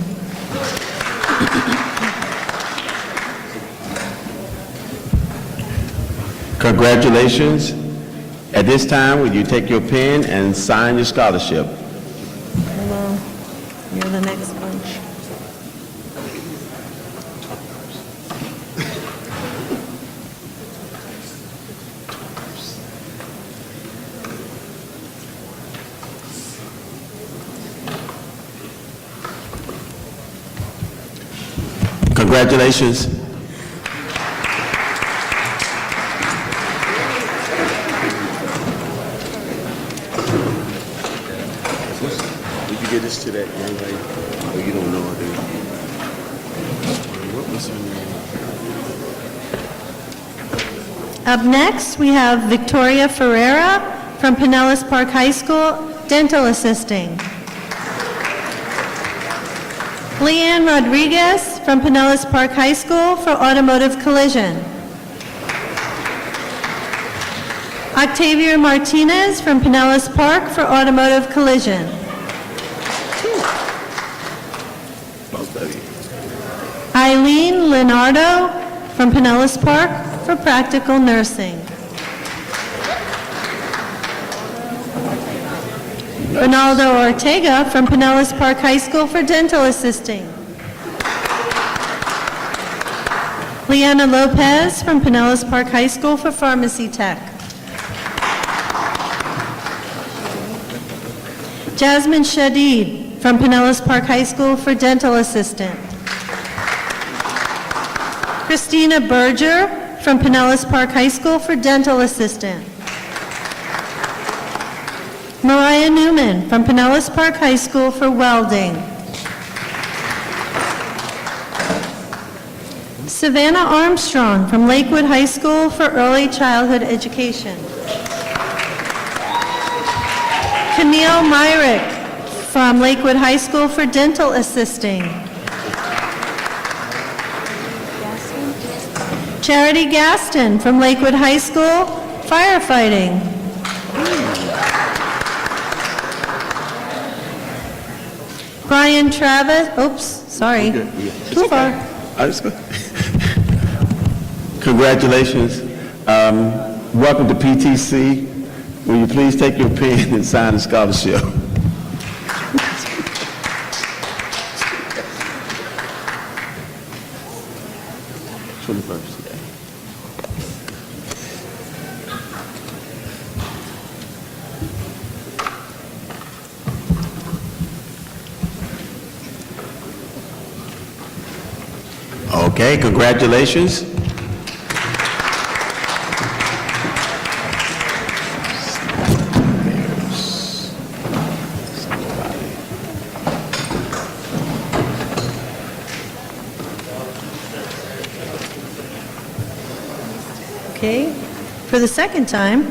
Congratulations. At this time, would you take your pen and sign your scholarship? Hello. You're the next bunch. Congratulations. Did you get this to that young lady? Oh, you don't know her, do you? What was her name? Up next, we have Victoria Ferreira from Pinellas Park High School, dental assisting. Leanne Rodriguez from Pinellas Park High School for automotive collision. Octavia Martinez from Pinellas Park for automotive collision. Eileen Leonardo from Pinellas Park for practical nursing. Ronaldo Ortega from Pinellas Park High School for dental assisting. Leanna Lopez from Pinellas Park High School for pharmacy tech. Jasmine Shadid from Pinellas Park High School for dental assistant. Christina Berger from Pinellas Park High School for dental assistant. Mariah Newman from Pinellas Park High School for welding. Savannah Armstrong from Lakewood High School for early childhood education. Camille Myrick from Lakewood High School for dental assisting. Charity Gaston from Lakewood High School, firefighting. Brian Travis, oops, sorry. Too far. Congratulations. Welcome to PTC. Will you please take your pen and sign the scholarship? Okay, congratulations. Okay, for the second time,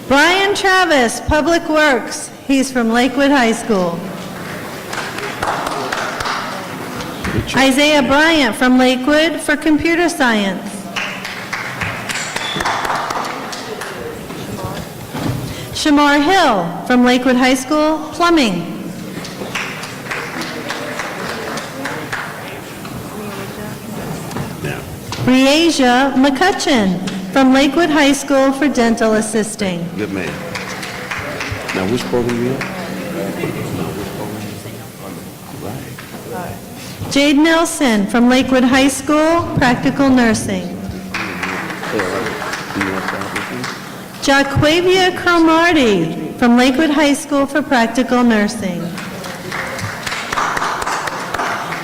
Brian Travis, Public Works. He's from Lakewood High School. Isaiah Bryant from Lakewood for computer science. Shamar Hill from Lakewood High School, plumbing. Reasia McCutcheon from Lakewood High School for dental assisting. Good man. Now, which program you in? Jade Nelson from Lakewood High School, practical nursing. Jaquavia Cromartie from Lakewood High School for practical nursing.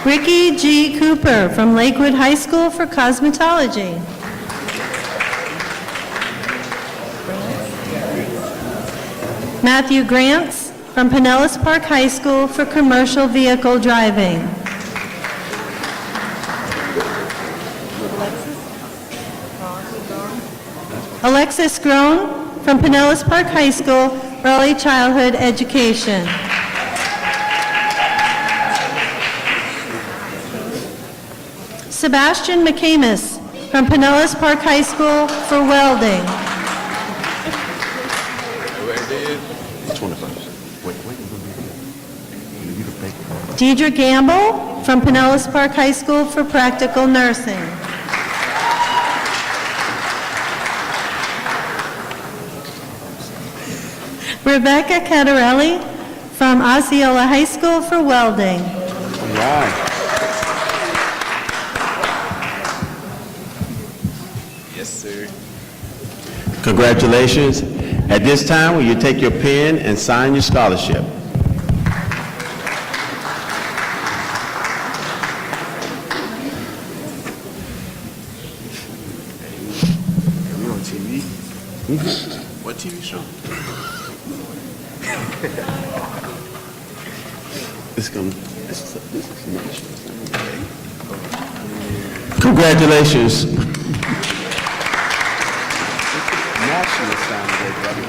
Ricky G. Cooper from Lakewood High School for cosmetology. Matthew Grants from Pinellas Park High School for commercial vehicle driving. Alexis Groen from Pinellas Park High School, early childhood education. Sebastian McCamus from Pinellas Park High School for welding. Deidre Gamble from Pinellas Park High School for practical nursing. Rebecca Catarelli from Osceola High School for welding. All right. Yes, sir. Congratulations. At this time, will you take your pen and sign your scholarship? We on TV? What TV show? Congratulations. National Sound, brother.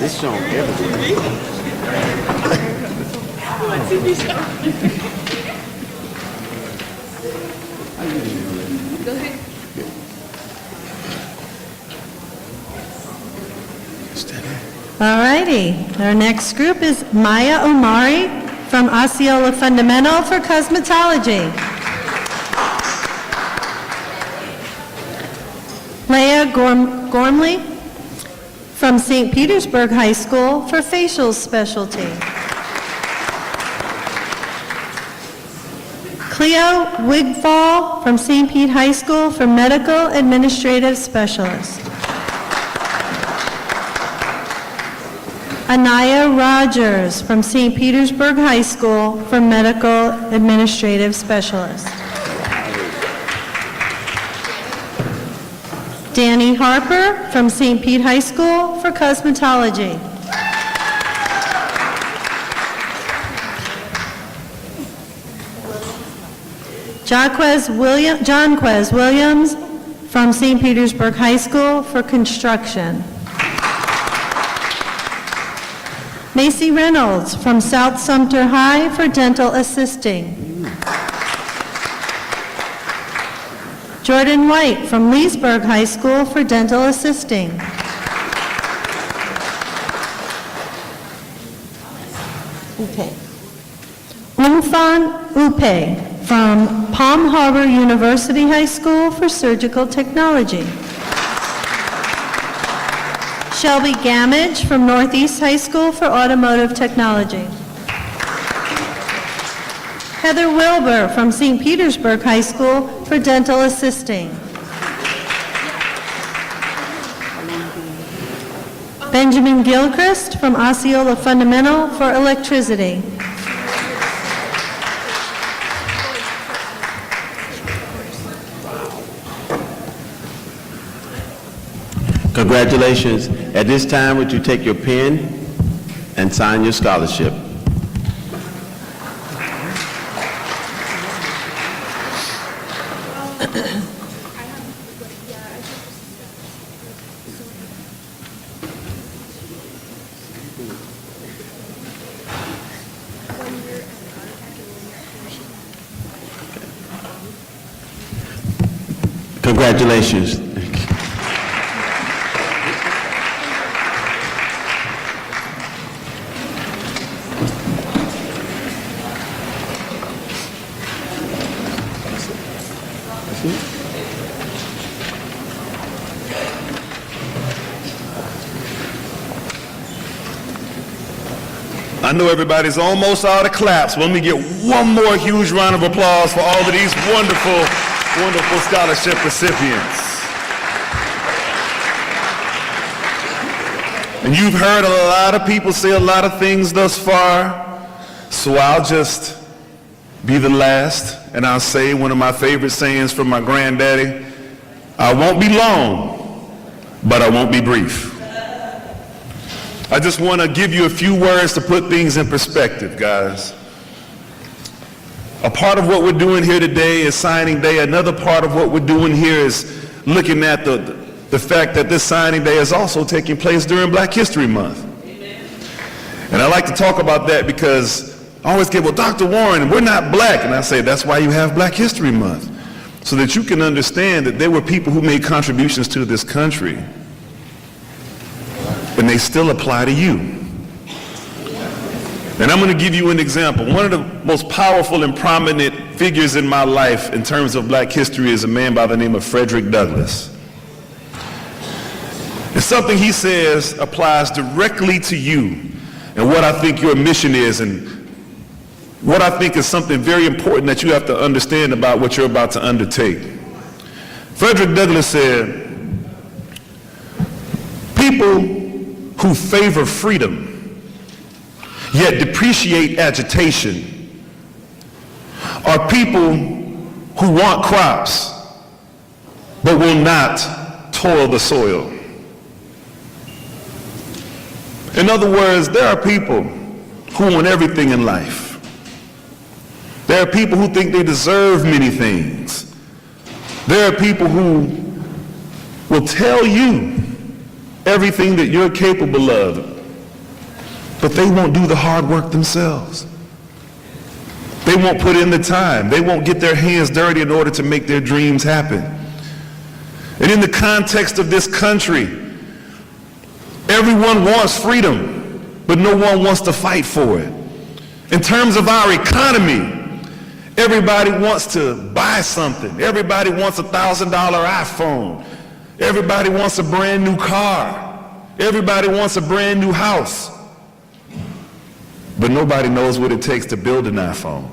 This show everywhere. TV show. Go ahead. All righty. Our next group is Maya Omari from Osceola Fundamental for cosmetology. Leah Gormley from St. Petersburg High School for facial specialty. Cleo Wigfall from St. Pete High School for medical administrative specialist. Anaya Rogers from St. Petersburg High School for medical administrative specialist. Danny Harper from St. Pete High School for cosmetology. Jonquez Williams from St. Petersburg High School for construction. Macy Reynolds from South Sumter High for dental assisting. Jordan White from Leesburg High School for dental assisting. Umfan Upe from Palm Harbor University High School for surgical technology. Shelby Gamage from Northeast High School for automotive technology. Heather Wilbur from St. Petersburg High School for dental assisting. Benjamin Gilchrist from Osceola Fundamental for electricity. Congratulations. At this time, would you take your pen and sign your scholarship? Congratulations. I know everybody's almost out of claps. Let me get one more huge round of applause for all of these wonderful, wonderful scholarship recipients. And you've heard a lot of people say a lot of things thus far, so I'll just be the last, and I'll say one of my favorite sayings from my granddaddy: I won't be long, but I won't be brief. I just want to give you a few words to put things in perspective, guys. A part of what we're doing here today is signing day. Another part of what we're doing here is looking at the fact that this signing day is also taking place during Black History Month. And I like to talk about that because I always get, well, Dr. Warren, we're not black. And I say, that's why you have Black History Month, so that you can understand that there were people who made contributions to this country, and they still apply to you. And I'm going to give you an example. One of the most powerful and prominent figures in my life in terms of black history is a man by the name of Frederick Douglass. And something he says applies directly to you and what I think your mission is, and what I think is something very important that you have to understand about what you're about to undertake. Frederick Douglass said, people who favor freedom yet depreciate agitation are people who want crops but will not toil the soil. In other words, there are people who want everything in life. There are people who think they deserve many things. There are people who will tell you everything that you're capable of, but they won't do the hard work themselves. They won't put in the time. They won't get their hands dirty in order to make their dreams happen. And in the context of this country, everyone wants freedom, but no one wants to fight for it. In terms of our economy, everybody wants to buy something. Everybody wants $1,000 iPhone. Everybody wants a brand new car. Everybody wants a brand new house. But nobody knows what it takes to build an iPhone.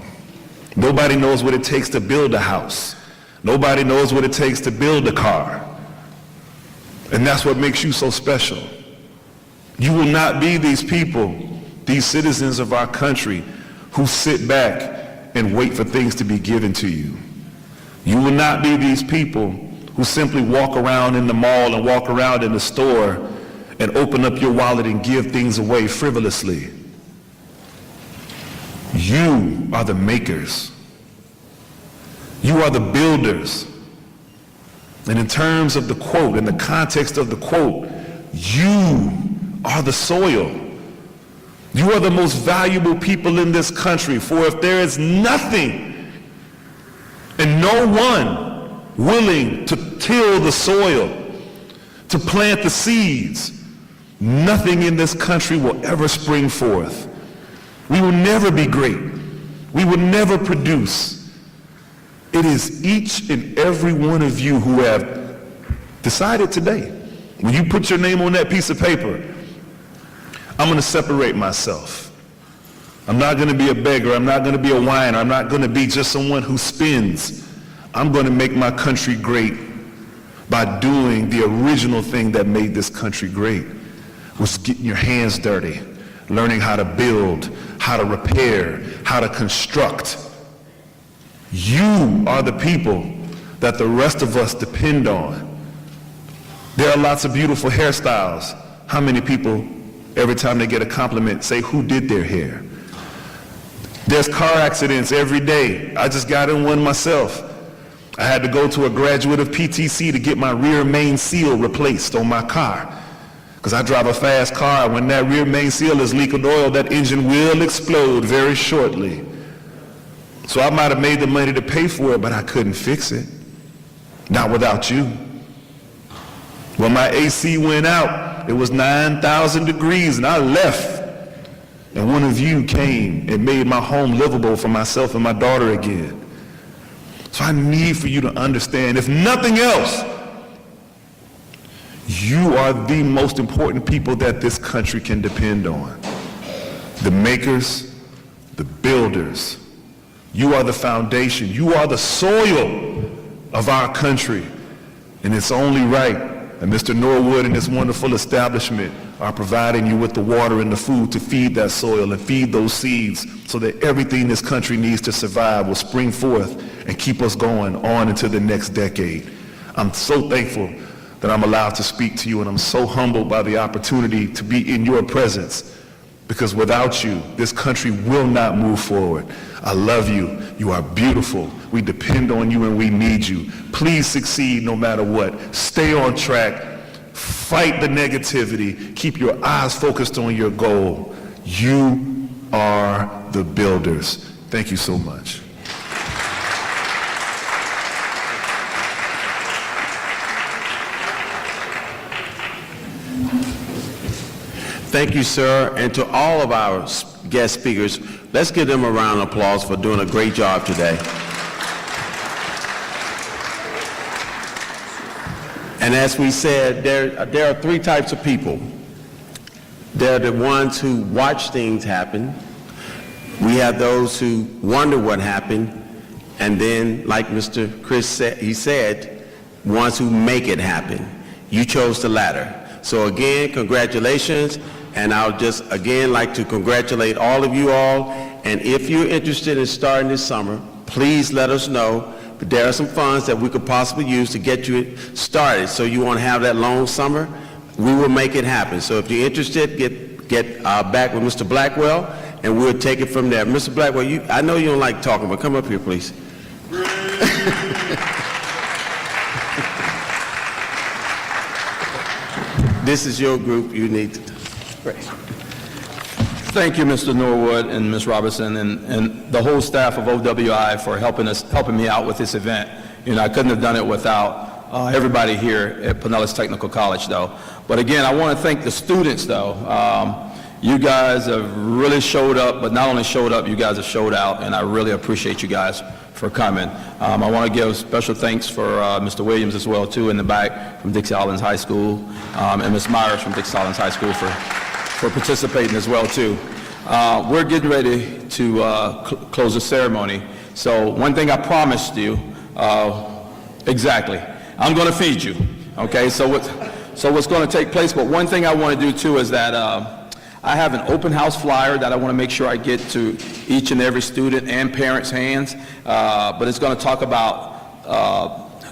Nobody knows what it takes to build a house. Nobody knows what it takes to build a car. And that's what makes you so special. You will not be these people, these citizens of our country, who sit back and wait for things to be given to you. You will not be these people who simply walk around in the mall and walk around in the store and open up your wallet and give things away frivolously. You are the makers. You are the builders. And in terms of the quote, in the context of the quote, you are the soil. You are the most valuable people in this country, for if there is nothing and no one willing to till the soil, to plant the seeds, nothing in this country will ever spring forth. We will never be great. We will never produce. It is each and every one of you who have decided today, when you put your name on that piece of paper, I'm going to separate myself. I'm not going to be a beggar. I'm not going to be a whiner. I'm not going to be just someone who spins. I'm going to make my country great by doing the original thing that made this country great, was getting your hands dirty, learning how to build, how to repair, how to construct. You are the people that the rest of us depend on. There are lots of beautiful hairstyles. How many people, every time they get a compliment, say who did their hair? There's car accidents every day. I just got in one myself. I had to go to a graduate of PTC to get my rear main seal replaced on my car, because I drive a fast car. When that rear main seal is leaking oil, that engine will explode very shortly. So I might have made the money to pay for it, but I couldn't fix it. Not without you. When my AC went out, it was 9,000 degrees and I left. And one of you came and made my home livable for myself and my daughter again. So I need for you to understand, if nothing else, you are the most important people that this country can depend on. the makers, the builders. You are the foundation. You are the soil of our country. And it's only right that Mr. Norwood and this wonderful establishment are providing you with the water and the food to feed that soil and feed those seeds so that everything this country needs to survive will spring forth and keep us going on into the next decade. I'm so thankful that I'm allowed to speak to you, and I'm so humbled by the opportunity to be in your presence, because without you, this country will not move forward. I love you. You are beautiful. We depend on you and we need you. Please succeed no matter what. Stay on track. Fight the negativity. Keep your eyes focused on your goal. You are the builders. Thank you so much. Thank you, sir. And to all of our guest speakers, let's give them a round of applause for doing a great job today. And as we said, there are three types of people. There are the ones who watch things happen. We have those who wonder what happened. And then, like Mr. Chris said, he said, ones who make it happen. You chose the latter. So again, congratulations. And I'll just again like to congratulate all of you all. And if you're interested in starting this summer, please let us know. But there are some funds that we could possibly use to get you started. So you want to have that long summer, we will make it happen. So if you're interested, get back with Mr. Blackwell, and we'll take it from there. Mr. Blackwell, I know you don't like talking, but come up here, please. This is your group. You need to. Thank you, Mr. Norwood and Ms. Robertson, and the whole staff of OWI for helping me out with this event. You know, I couldn't have done it without everybody here at Pinellas Technical College, though. But again, I want to thank the students, though. You guys have really showed up, but not only showed up, you guys have showed out, and I really appreciate you guys for coming. I want to give special thanks for Mr. Williams as well, too, in the back from Dixie Islands High School, and Ms. Myers from Dixie Islands High School for participating as well, too. We're getting ready to close the ceremony. So one thing I promised you, exactly, I'm going to feed you, okay? So what's going to take place, but one thing I want to do, too, is that I have an open house flyer that I want to make sure I get to each and every student and parents' hands, but it's going to talk about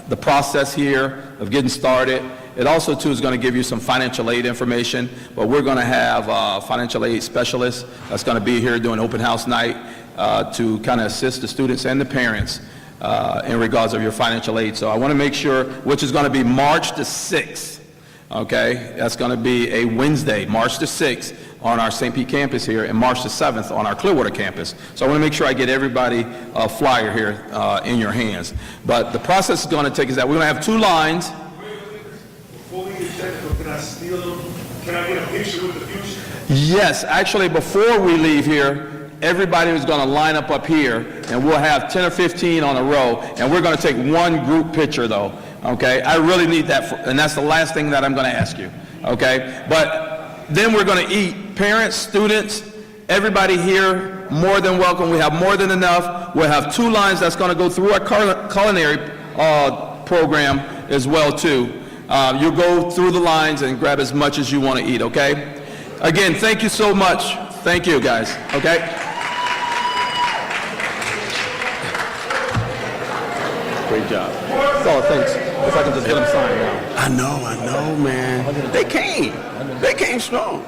the process here of getting started. It also, too, is going to give you some financial aid information, but we're going to have a financial aid specialist that's going to be here doing open house night to kind of assist the students and the parents in regards of your financial aid. So I want to make sure, which is going to be March the 6th, okay? That's going to be a Wednesday, March the 6th on our St. Pete campus here, and March the 7th on our Clearwater campus. So I want to make sure I get everybody a flyer here in your hands. But the process is going to take is that we're going to have two lines. Before we get technical, can I get a picture with the future? Yes, actually, before we leave here, everybody is going to line up here, and we'll have 10 or 15 on a row, and we're going to take one group picture, though, okay? I really need that, and that's the last thing that I'm going to ask you, okay? But then we're going to eat. Parents, students, everybody here, more than welcome. We have more than enough. We'll have two lines that's going to go through our culinary program as well, too. You'll go through the lines and grab as much as you want to eat, okay? Again, thank you so much. Thank you, guys, okay? Great job. Oh, thanks. If I can just get them signed now. I know, man. They came strong.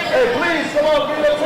Hey, please, come on, give me a